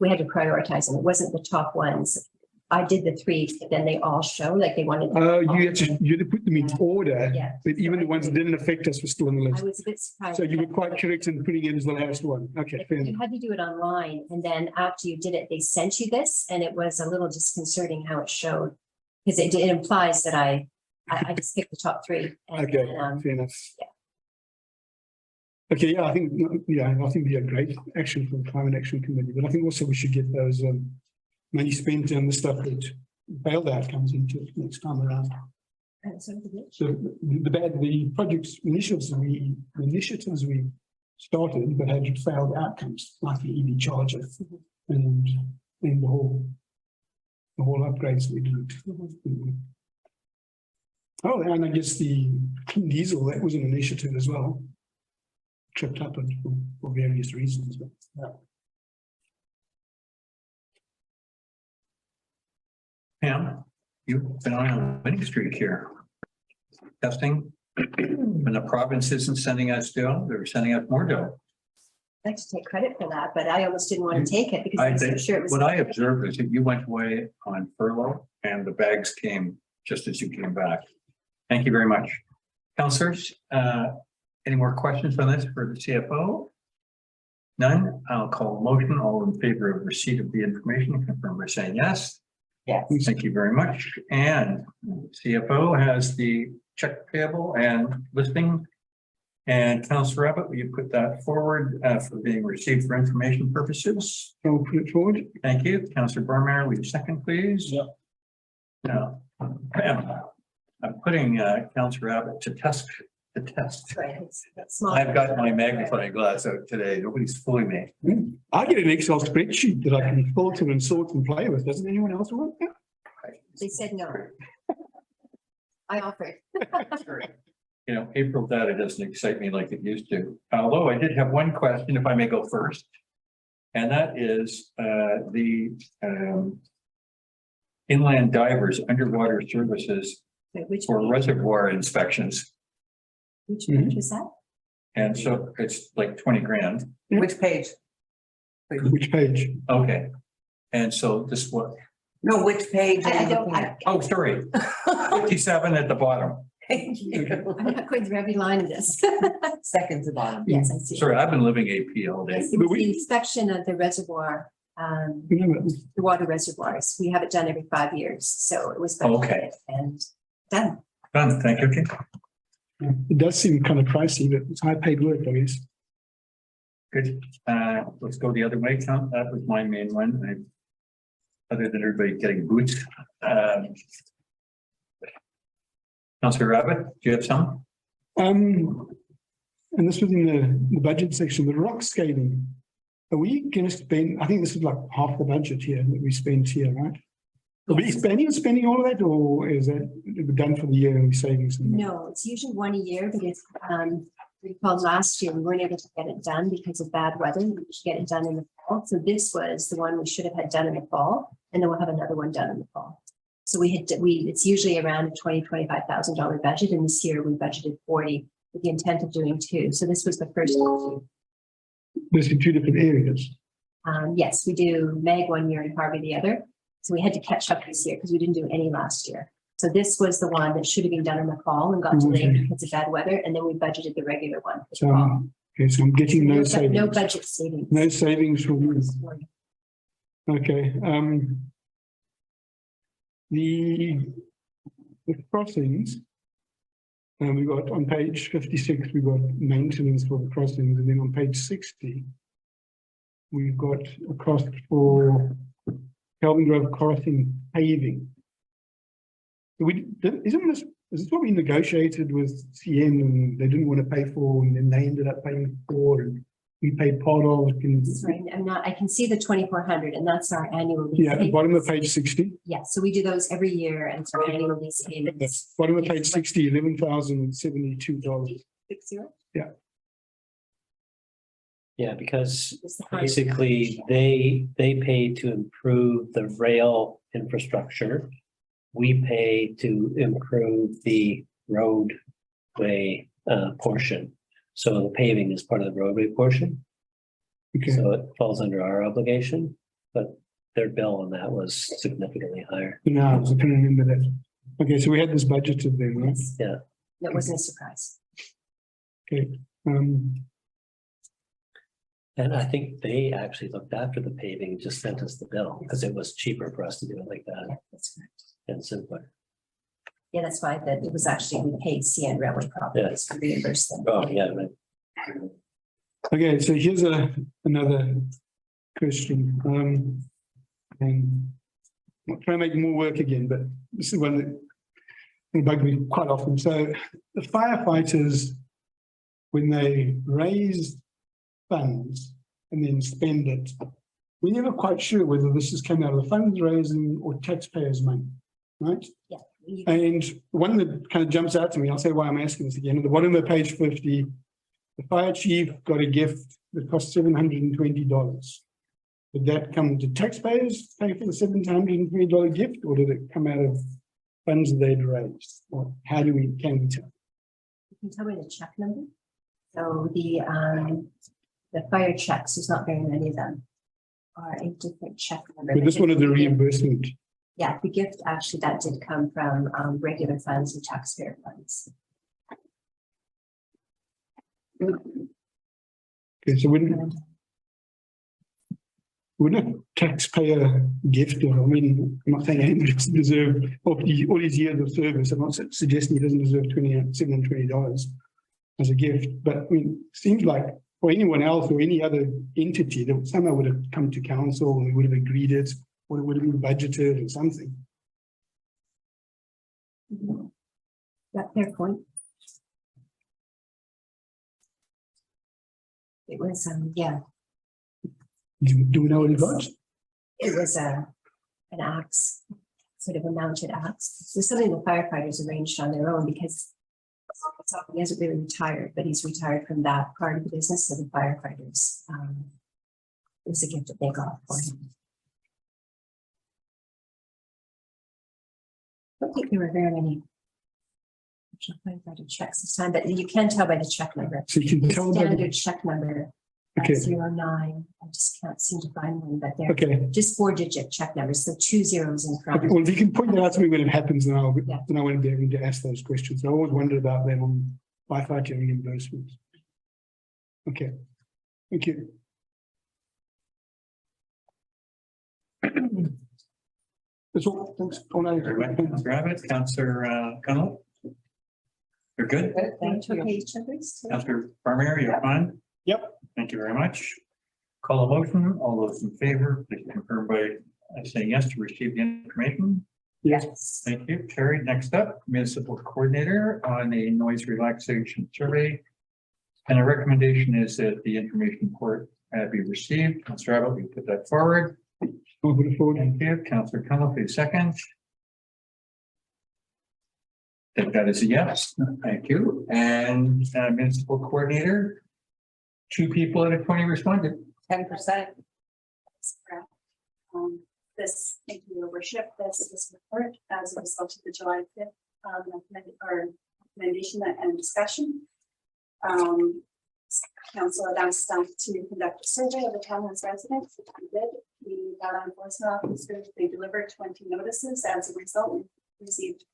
We had to prioritize them. It wasn't the top ones. I did the 3, but then they all show like they wanted. You had to put them in order, Yeah. but even the ones that didn't affect us were still on the I list. was a bit surprised. So you were quite correct in putting it as the last one. Okay, fair You enough. had to do it online, and then after you did it, they sent you this, and it was a little disconcerting how it showed. Because it implies that I just picked the top 3. And Okay, then, fair enough. yeah. Okay, yeah, I think be a great action from the Climate Action Committee, but I think also we should get those money spent on the stuff that bailed out comes into it next time around. so did it. So the projects initiatives we started but had failed outcomes, like the EV charger and the whole upgrades we did. Oh, and I guess the clean diesel, that was an initiative as well. Tripped up for various reasons, but yeah. Pam, you've been on a winning streak here. Testing, when the province isn't sending us dough, they're sending us more dough. like to take credit for that, but I almost didn't want to take it because I I wasn't think, sure it was. what I observed is that you went away on furlough and the bags came just as you came back. Thank you very much. Counselors, any more questions on this for the CFO? None. I'll call a motion. All in favor of receipt of the information, confirm by saying yes. Yes. Thank you very much. And CFO has the check payable and listing. And Councillor Abbott, will you put that forward for being received for information purposes? I'll put it forward. Thank you. Councillor Barmeyer, will you second, please? Yeah. No. I'm putting Councillor Abbott to test. Right, it's small. I've got my magnifying glass out today. Nobody's fooling me. I get an Excel spreadsheet that I can filter and sort and play with. Doesn't anyone else want that? They said no. I offered. You know, April data doesn't excite me like it used to, although I did have one question, if I may go first. And that is the inland divers underwater services Wait, which for reservoir inspections. which page was that? And so it's like 20 grand. Which page? Which page? Okay. And so this what? No, which page? I don't, Oh, sorry. 57 at the bottom. Thank you. I'm not going through every line of this. Second to bottom. Yes, I see. Sorry, I've been living AP all day. Yes, it was the inspection of the reservoir, the water reservoirs. We have it done every 5 years, so it was. Okay. And done. Done. Thank you. Okay. It does seem kind of pricey, but it's high paid work, I guess. Good. Let's go the other way, Count. That was my main one. Other than everybody getting boots. Councillor Rabbit, do you have some? And this was in the budget section, the rock scaling. Are we going to spend, I think this is like half the budget here that we spent here, right? Are we spending all of that, or is that done for the year and we're saving some? No, it's usually one a year, but it's, recall last year, we weren't able to get it done because of bad weather. We should get it done in the fall. So this was the one we should have had done in the fall, and then we'll have another one done in the fall. So it's usually around a $25,000 budget, and this year we budgeted 40 with the intent of doing 2. So this was the first one. There's in 2 different areas. Yes, we do Meg one year and Harvey the other. So we had to catch up this year because we didn't do any last year. So this was the one that should have been done in the fall and got delayed Okay. because of bad weather. And then we budgeted the regular one. for the So, fall. okay, so I'm getting no No savings. budget savings. No savings from, okay, the crossings. We got on page 56, we got maintenance for the crossings, and then on page 60, we've got a cost for Kelvin Grove crossing paving. Is this what we negotiated with CN and they didn't want to pay for, and then they ended up paying for, and we paid part of? Sorry, I can see the 2,400 and that's our annual. lease Yeah, at the bottom of payments. page 60, Yeah, so we do those every year and it's our annual lease payments. bottom of page 60, $11,072. 60? Yeah, because Is the first- basically they pay to improve the rail infrastructure. We pay to improve the roadway portion. So the paving is part of the roadway portion. Okay, So it falls under our obligation, but their bill on that was significantly higher. now I was trying to remember that. Okay, so we had this budgeted then, right? Yes. Yeah. That wasn't a surprise. Okay, And I think they actually looked after the paving, just sent us the bill because it was cheaper for us to do it like Yeah, that that's correct. and simpler. Yeah, that's why that it was actually, we paid CN Railway Properties to reimburse them. Oh, yeah, right. okay, so here's another question. And I'll try and make more work again, but this is one that bugs me quite often. So the firefighters, when they raise funds and then spend it, we're never quite sure whether this has come out of the funds raising or taxpayers' money, right? Yeah. And one that kind of jumps out to me, I'll say why I'm asking this again, at the bottom of page 50, the fire chief got a gift that cost $720. Did that come to taxpayers pay for the $720 gift, or did it come out of funds that they'd raised? Or how can we tell? You can tell me the check number. So the the fire checks, there's not very many of them, are a different check number. But this one is the reimbursement. Yeah, the gift, actually, that did come from regular funds and taxpayer funds. Okay, so wouldn't a taxpayer gift, or I mean, I'm not saying anybody doesn't deserve all these years of service. I'm not suggesting he doesn't deserve $720 as a gift, but I mean, it seems like for anyone else or any other entity that somehow would have come to council and we would have agreed it, or it would have been budgeted or something. That fair point. It was, yeah, Do we know what it was? it was an axe, sort of a mounted axe. It was something the firefighters arranged on their own because he hasn't really retired, but he's retired from that part of the business of the firefighters. It was a gift that they got for him. I don't think there were very many firefighter checks this time, but you can tell by the check number. So you can The tell by the, standard check number, okay, 09, I just can't seem to find one, but they're okay. just 4-digit check numbers, so 2 zeros in front. Okay, well, if you can point that out to me when it happens, then Yeah. I won't be able to ask those questions. I always wondered about them on firefighter reimbursements. Okay, thank you. That's all, thanks. Everybody, Councillor Abbott, Councillor Connell? You're good? Thank you. Councillor Farmier, you're fine? Yep. Thank you very much. Call a motion. All those in favor, please confirm by saying yes to receive the information. Yes. Thank you. Carried. Next up, municipal coordinator on a noise relaxation survey. And a recommendation is that the information report be received. Councillor Abbott, we put that forward. I'll put it forward. Thank you. Councillor Connell, please second. If that is a yes, thank you. And municipal coordinator, 2 people out of 20 responded. 10%. That's correct. This, thank you, your worship, this report as a result of the July 5th recommendation and discussion. Council had asked staff to conduct a survey of the town's residents, which we did. The data enforcement officers, they delivered 20 notices. As a result, we received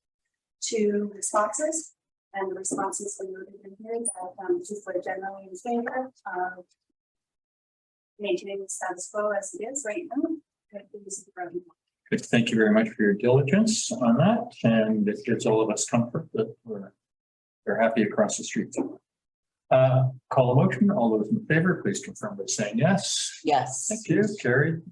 2 responses, and the responses were noted in here that people are generally in favor of maintaining the status quo as it is right now. Good. Thank you very much for your diligence on that, and it gives all of us comfort that we're happy across the street. Call a motion. All those in favor, please confirm by saying yes. Yes. Thank you. Carried.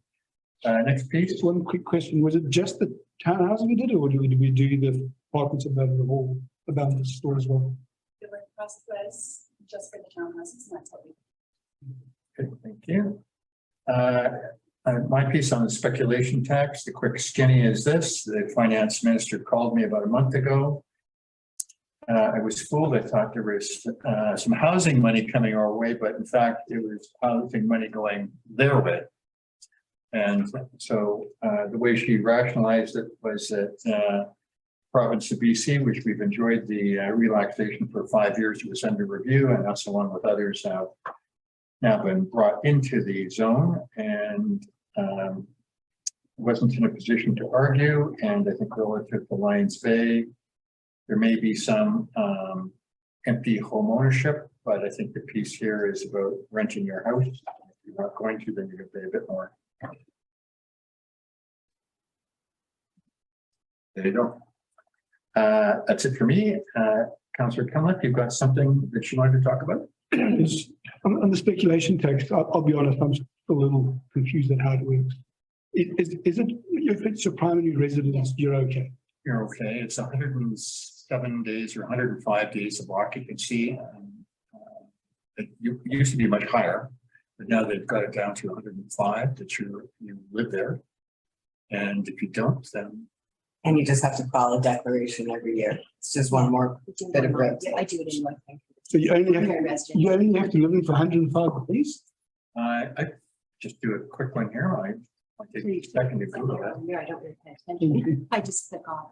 Next piece. Just one quick question. Was it just the townhouse we did, or did we do the apartments above the wall, above the store as well? The process was just for the townhouses, and that's what we. Good, thank you. My piece on the speculation tax, the quick skinny is this. The finance minister called me about a month ago. I was fooled. I thought there was some housing money coming our way, but in fact, it was housing money going their way. And so the way she rationalized it was that province of BC, which we've enjoyed the relaxation for 5 years, was under review, and us along with others have now been brought into the zone, and wasn't in a position to argue. And I think relative to Lions Bay, there may be some empty home ownership, but I think the piece here is about renting your house. If you're not going to, then you're going to pay a bit more. There you go. That's it for me. Councillor Cunliffe, you've got something that you wanted to talk about? Is- On the speculation tax, I'll be honest, I'm still a little confused at how it works. Is it, if it's your primary residence, you're okay? You're okay. It's 107 days or 105 days of occupancy. It used to be much higher, but now they've got it down to 105 that you live there. And if you don't, then And you just have to file a declaration every year. It's just one more bit of red tape. I do it in one thing. So you only have, Primary residence. you only have to live in for 105 days? I just do a quick one here. I take a second to Google that. Here, I don't really pay attention. I just click on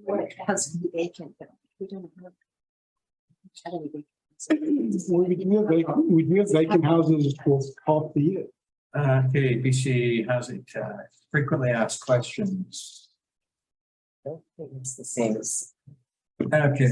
or it has to be vacant, but we don't have. I don't even We do have vacant houses for half the year. Okay, BC housing tax, frequently asked questions. It's the same as. Okay.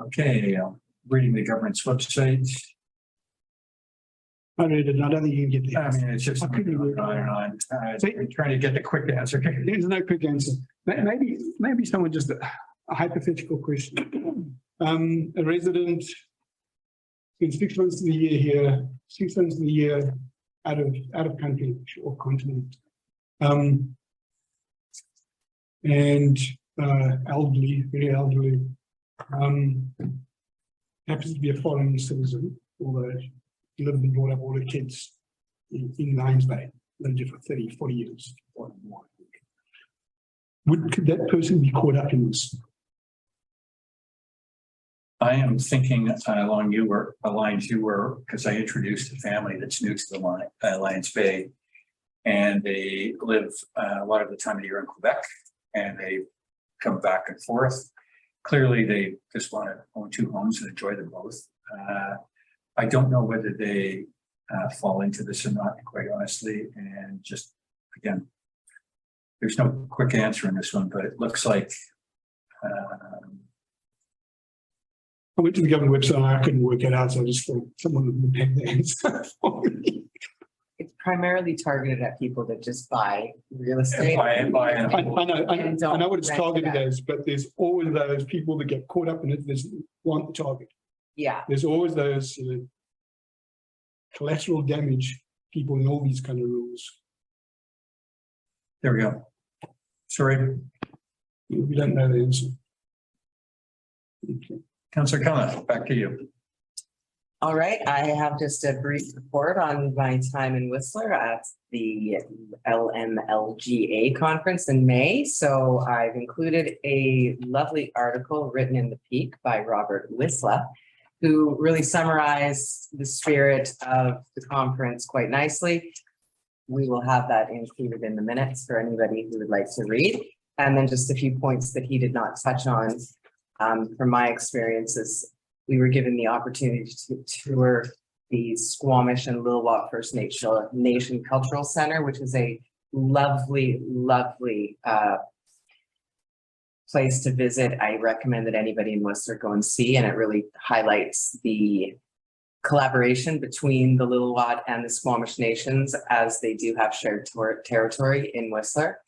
Okay, reading the government's website. I read it, I don't think you can get I there. mean, it's just I couldn't on work it and on. I'm trying to get the quick answer. There's no quick answer. Maybe someone just a hypothetical question. A resident spends 6 months of the year here, 6 months of the year out of country or continent. And elderly, very elderly. Happens to be a foreign citizen, although he lived and brought up all the kids in Lions Bay, lived here for 30, 40 years. Or more, I think. Could that person be caught up in this? I am thinking along lines you were, because I introduced a family that's new to the Lions Bay. And they live a lot of the time of the year in Quebec, and they come back and forth. Clearly, they just want to own 2 homes and enjoy them both. I don't know whether they fall into this or not, quite honestly. And just, again, there's no quick answer in this one, but it looks like I went to the government website and I couldn't work it out, so I just thought someone would have the answer for me. It's primarily targeted at people that just buy real estate. I know what it's Rent it targeted out. as, but there's always those people that get caught up in it, there's want the target. Yeah, There's always those collateral damage people in all these kind of rules. there we go. Sorry, We don't know the answer. Okay. Councillor Cullen, back to you. all right. I have just a brief report on my time in Whistler at the LMLGA conference in May. So I've included a lovely article written in the Peak by Robert Whistler, who really summarized the spirit of the conference quite nicely. We will have that included in the minutes for anybody who would like to read. And then just a few points that he did not touch on. From my experiences, we were given the opportunity to tour the Squamish and Lil'wat First Nation Cultural Center, which is a lovely, lovely place to visit. I recommend that anybody in Whistler go and see, and it really highlights the collaboration between the Lil'wat and the Squamish nations, as they do have shared territory in Whistler.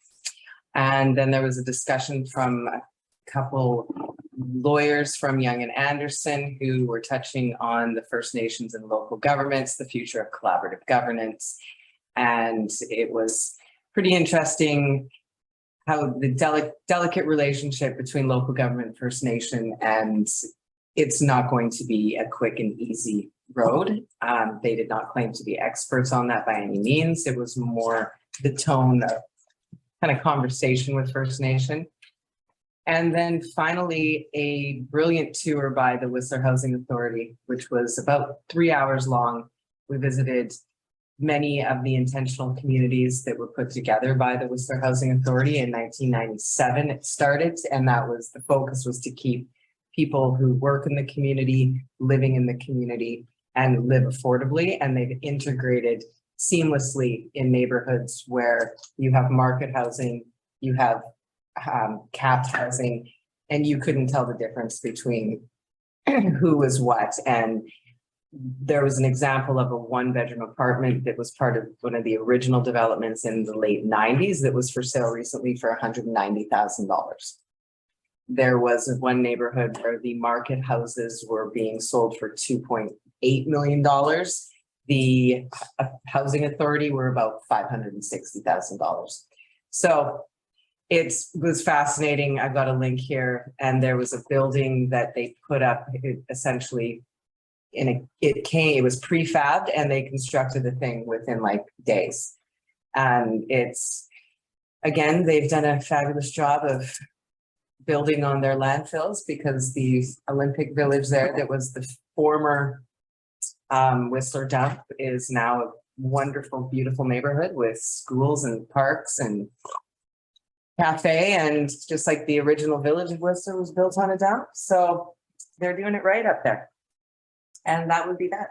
And then there was a discussion from a couple lawyers from Young and Anderson who were touching on the First Nations and local governments, the future of collaborative governance. And it was pretty interesting how the delicate relationship between local government and First Nation, and it's not going to be a quick and easy road. They did not claim to be experts on that by any means. It was more the tone of kind of conversation with First Nation. And then finally, a brilliant tour by the Whistler Housing Authority, which was about 3 hours long. We visited many of the intentional communities that were put together by the Whistler Housing Authority in 1997. It started, and that was the focus, was to keep people who work in the community, living in the community, and live affordably. And they've integrated seamlessly in neighborhoods where you have market housing, you have capped housing, and you couldn't tell the difference between who was what. And there was an example of a 1-bedroom apartment that was part of one of the original developments in the late 90s that was for sale recently for $190,000. There was one neighborhood where the market houses were being sold for $2.8 million. The housing authority were about $560,000. So it was fascinating. I've got a link here, and there was a building that they put up essentially it was prefabbed, and they constructed the thing within like days. And it's, again, they've done a fabulous job of building on their landfills because the Olympic Village there that was the former Whistler dump is now a wonderful, beautiful neighborhood with schools and parks and cafe, and just like the original village of Whistler was built on a dump. So they're doing it right up there. And that would be that.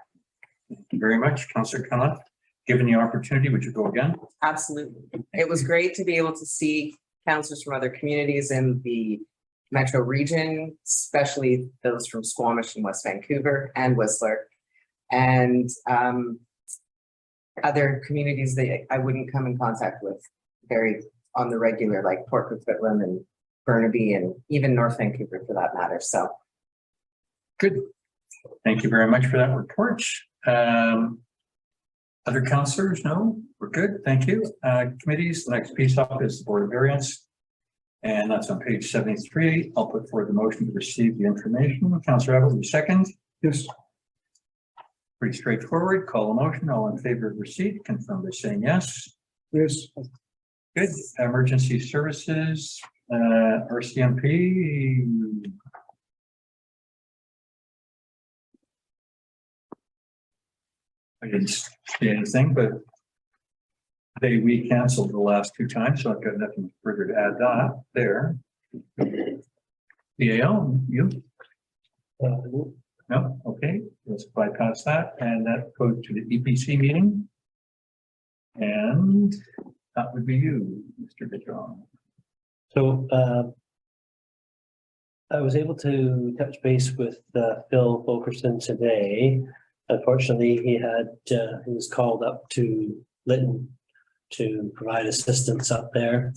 Thank you very much, Councillor Cunliffe. Given the opportunity, would you go again? Absolutely. It was great to be able to see councillors from other communities in the metro region, especially those from Squamish and West Vancouver and Whistler. And other communities that I wouldn't come in contact with very on the regular, like Port Coquitlam and Burnaby and even North Vancouver for that matter. So Good. Thank you very much for that report. Other councillors? No, we're good. Thank you. Committees, the next piece up is the Board of Variance. And that's on page 73. I'll put forward the motion to receive the information. Councillor Abbott, you second. Yes, Pretty straightforward. Call a motion. All in favor of receipt, confirm by saying yes. yes, Good. Emergency services, RCMP. I didn't see anything, but we canceled the last two times, so I've got nothing further to add that there. EAL, you? No, okay, let's bypass that, and that goes to the EPC meeting. And that would be you, Mr. Bijon. So I was able to touch base with Phil Fulkerson today. Unfortunately, he was called up to Lytton to provide assistance up there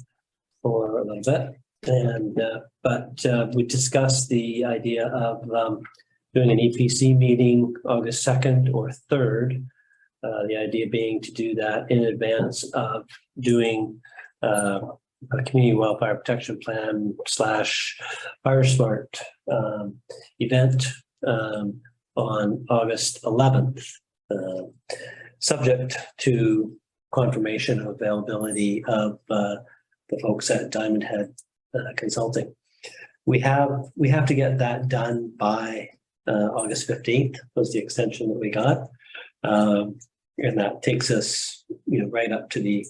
for a little bit. And but we discussed the idea of doing an EPC meeting August 2nd or 3rd. The idea being to do that in advance of doing a community wildfire protection plan / Fire Smart event on August 11th, subject to confirmation of availability of the folks at Diamond Head Consulting. We have to get that done by August 15th was the extension that we got. And that takes us, right up to the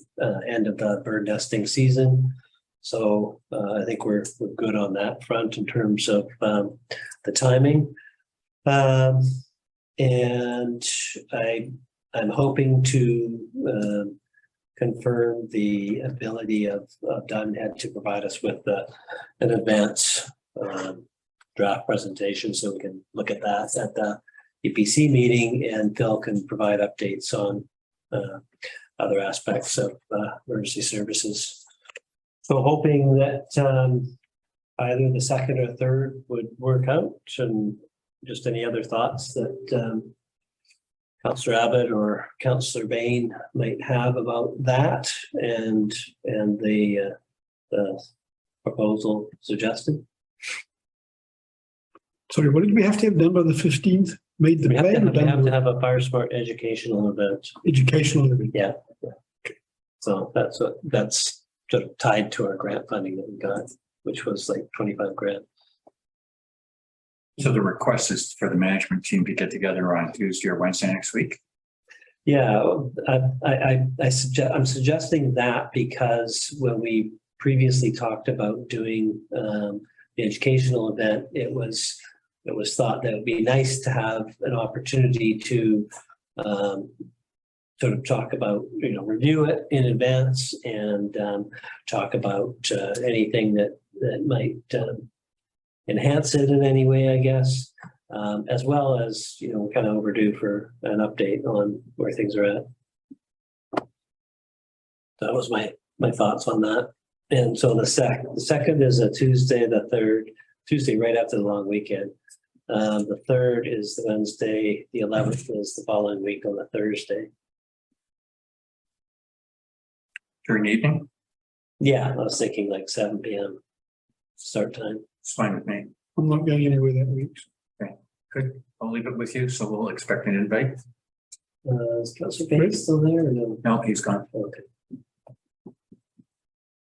end of the bird nesting season. So I think we're good on that front in terms of the timing. And I'm hoping to confirm the ability of Diamond Head to provide us with an advance draft presentation, so we can look at that at the EPC meeting, and Phil can provide updates on other aspects of emergency services. So hoping that either the 2nd or 3rd would work out, and just any other thoughts that Councillor Abbott or Councillor Bain might have about that and the proposal suggested. sorry, what did we have to have done by the 15th? Made the We have plan? to have a Fire Smart educational event. Educational event. Yeah. So that's sort of tied to our grant funding that we got, which was like 25 grand. So the request is for the management team to get together on Tuesday or Wednesday next week? Yeah, I'm suggesting that because when we previously talked about doing the educational event, it was thought that it would be nice to have an opportunity to sort of talk about, review it in advance and talk about anything that might enhance it in any way, I guess, as well as, kind of overdue for an update on where things are at. That was my thoughts on that. And so the second is a Tuesday, the 3rd, Tuesday right after the long weekend. The 3rd is the Wednesday, the 11th is the following week on the Thursday. During the evening? Yeah, I was thinking like 7 p.m. start time. It's fine with me. I'm not going anywhere that week. Good. I'll leave it with you. So we'll expect an invite. Is Councillor Bain still there or no? No, he's gone. Okay.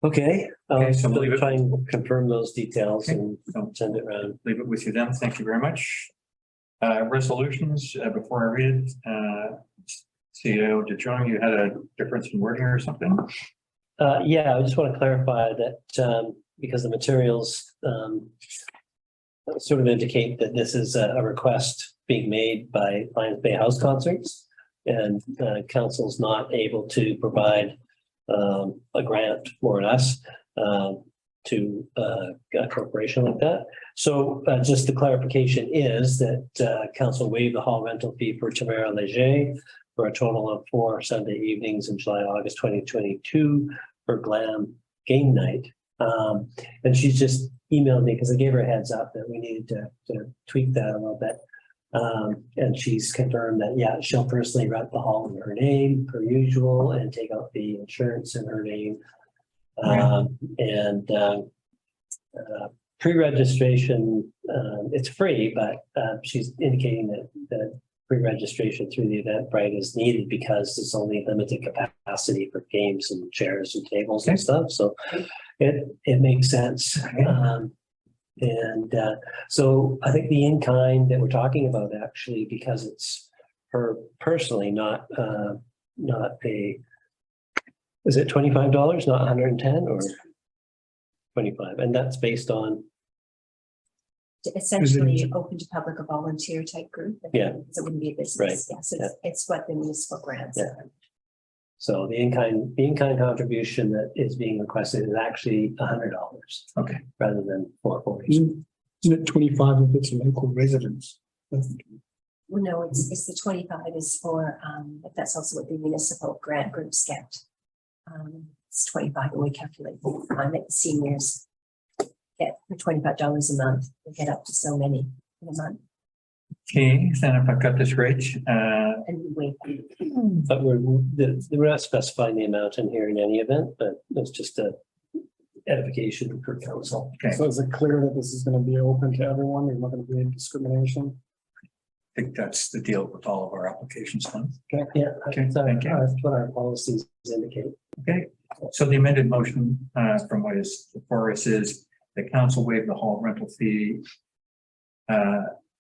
Okay, Okay, I'll so we'll leave it- try and confirm those details Okay. and send it around. Leave it with you then. Thank you very much. Resolutions, before I read it, CEO DeJong, you had a difference in wording or something? Yeah, I just want to clarify that, because the materials, sort of indicate that this is a request being made by Lions Bay House Concerts. And, council's not able to provide, a grant, more or less, to, a corporation like that. So, just the clarification is that, council waived the hall rental fee for Tamara Leger for a total of 4 Sunday evenings in July, August 2022 for Glam Game Night. And she's just emailed me because I gave her a heads up that we needed to tweak that a little bit. And she's confirmed that, yeah, she'll personally rent the hall in her name per usual and take out the insurance in her name. Pre-registration, it's free, but she's indicating that pre-registration through the Eventbrite is needed because there's only limited capacity for games and chairs and tables and stuff. So it makes sense. So I think the in-kind that we're talking about actually, because it's her personally, not a, is it $25, not 110 or 25? And that's based on, Essentially open to public, a volunteer type group. Yeah. So it wouldn't be a business. Right. Yes, it's what the municipal grants. Yeah. So the in-kind contribution that is being requested is actually $100. Okay. Rather than $440. Isn't it 25 if it's a local residence? Well, no, it's the 25 is for, but that's also what the municipal grant groups get. It's 25 and we calculate that the seniors get for $25 a month. They get up to so many in a month Okay, then if I've got this right, and we wait. But we're not specifying the amount in here in any event, but it's just a edification for council. okay, So is it clear that this is gonna be open to everyone? There's not gonna be any discrimination? I think that's the deal with all of our applications then. Yeah, Okay, so thank you. that's what our policies indicate. Okay, so the amended motion from what is before us is the council waive the hall rental fee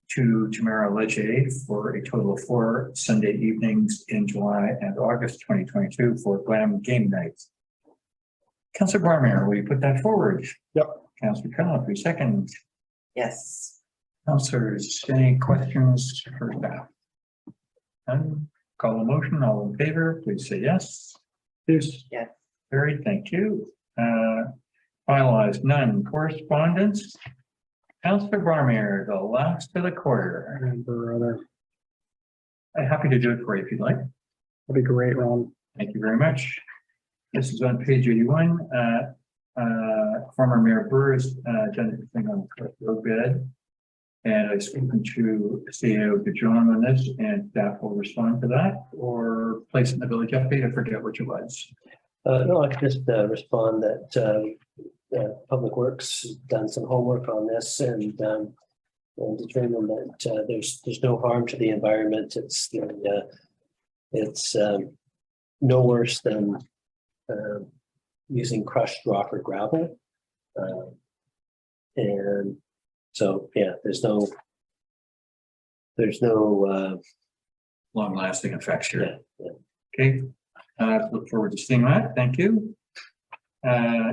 to Tamara Leger for a total of 4 Sunday evenings in July and August 2022 for Glam Game Night. Councillor Barmeyer, will you put that forward? Yep. Councillor Cunliffe, will you second? Yes. Councillors, any questions for staff? None? Call the motion, all in favor, please say yes. Yes. Carried, thank you. Finalized, none. Correspondence? Councillor Barmeyer, the last of the quarter. I'm happy to do it for you if you'd like. That'd be great, Ron. Thank you very much. This is on page 81. Former Mayor Burr has done everything on the road bed. And I've spoken to CEO DeJong on this, and staff will respond to that or place it in the village update. I forget which it was. No, I could just respond that Public Works has done some homework on this and determined that there's no harm to the environment. It's no worse than using crushed rock or gravel. And so, yeah, there's no Long lasting effects here. yeah. Okay, look forward to seeing that. Thank you.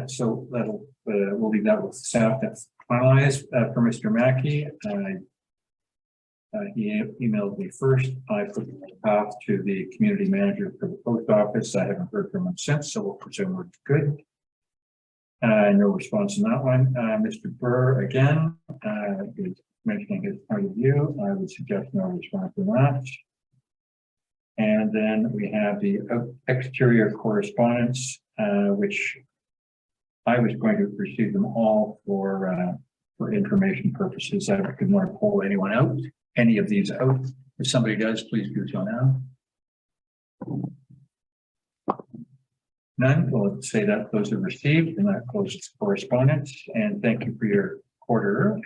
So that'll, we'll leave that with staff to finalize for Mr. Mackey. He emailed me first. I put the path to the community manager for the post office. I haven't heard from him since, so we'll presume we're good. No response on that one. Mr. Burr, again, is mentioning his point of view. I would suggest no response to that. And then we have the exterior correspondence, which I was going to receive them all for information purposes. I didn't want to pull anyone out, any of these out. If somebody does, please do so now. None. We'll say that those are received, and that closes correspondence. And thank you for your quarter.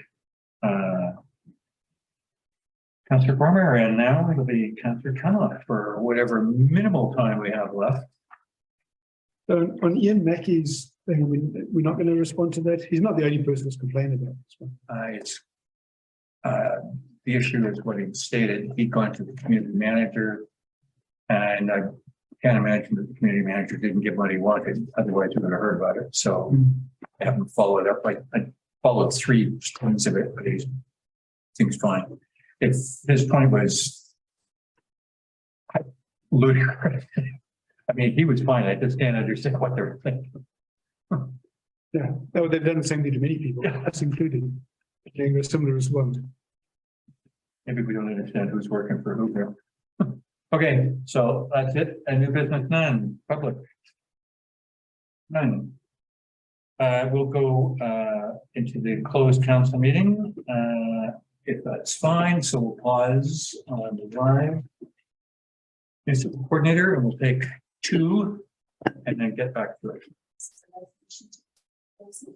Councillor Farmer, and now it'll be Councillor Cunliffe for whatever minimal time we have left. So on Ian Mackey's And we're not going to respond to that. He's not the only person who's complaining about this one. It's the issue is what he stated. He'd gone to the community manager. And I can't imagine that the community manager didn't get what he wanted. Otherwise, we would have heard about it. So I haven't followed up. I followed 3 points of it, but he seems fine. If his point was ludicrous, I mean, he was fine. I just can't understand what they're thinking. Yeah, oh, they've done the same thing to many people, Yeah. us included. Getting a similar response. Maybe we don't understand who's working for who here. Okay, so that's it. A new business, none, public. None. We'll go into the closed council meeting, if that's fine, so we'll pause on the live. This is the coordinator, and we'll take 2 and then get back to it.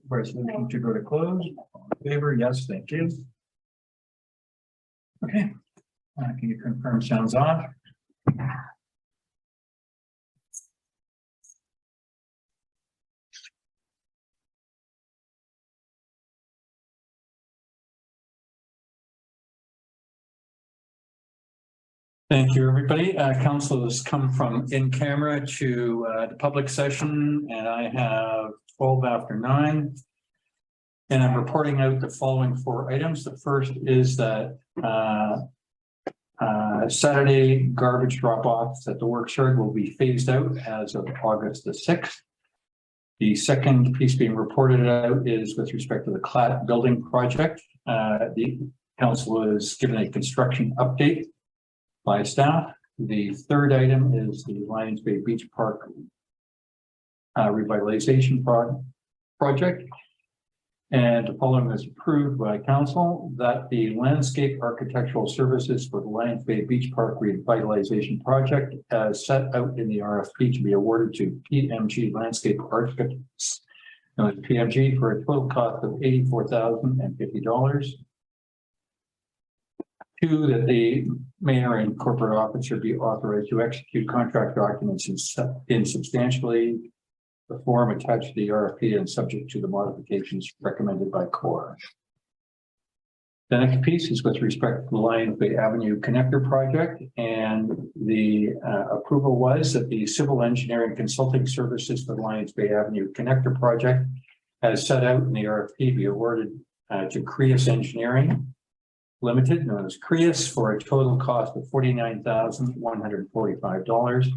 Resolution to go to close. All in favor? Yes, thank you. Okay, can you confirm sounds off? Thank you, everybody. Council has come from in camera to the public session, and I have 12 after 9. And I'm reporting out the following 4 items. The first is that Saturday garbage drop-offs at the works yard will be phased out as of August the 6th. The second piece being reported out is with respect to the Clatt building project. The council is given a construction update by staff. The third item is the Lions Bay Beach Park revitalization project. And the following was approved by council that the landscape architectural services for the Lions Bay Beach Park revitalization project as set out in the RFP to be awarded to PMG Landscape Architects, known as PMG, for a total cost of $84,050. 2, that the mayor and corporate officer be authorized to execute contract documents in substantially the form attached to the RFP and subject to the modifications recommended by CORE. The next piece is with respect to the Lions Bay Avenue Connector project, and the approval was that the civil engineering consulting services for the Lions Bay Avenue Connector project, as set out in the RFP, be awarded to Creus Engineering Limited, known as Creus, for a total cost of $49,145.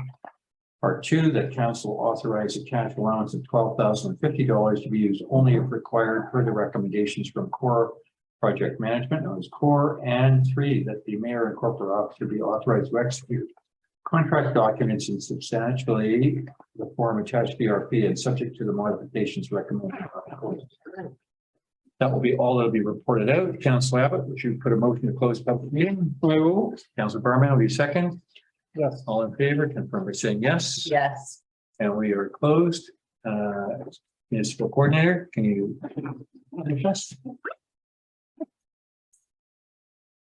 Part 2, that council authorize a cash allowance of $12,050 to be used only if required per the recommendations from CORE Project Management, known as CORE. And 3, that the mayor and corporate officer be authorized to execute contract documents in substantially the form attached to the RFP and subject to the modifications recommended by CORE. That will be all that will be reported out. Council Abbott, would you put a motion to close the public meeting? I will. Council Berman will be second. Yes. All in favor, confirm by saying yes. Yes. And we are closed. Municipal coordinator, can you?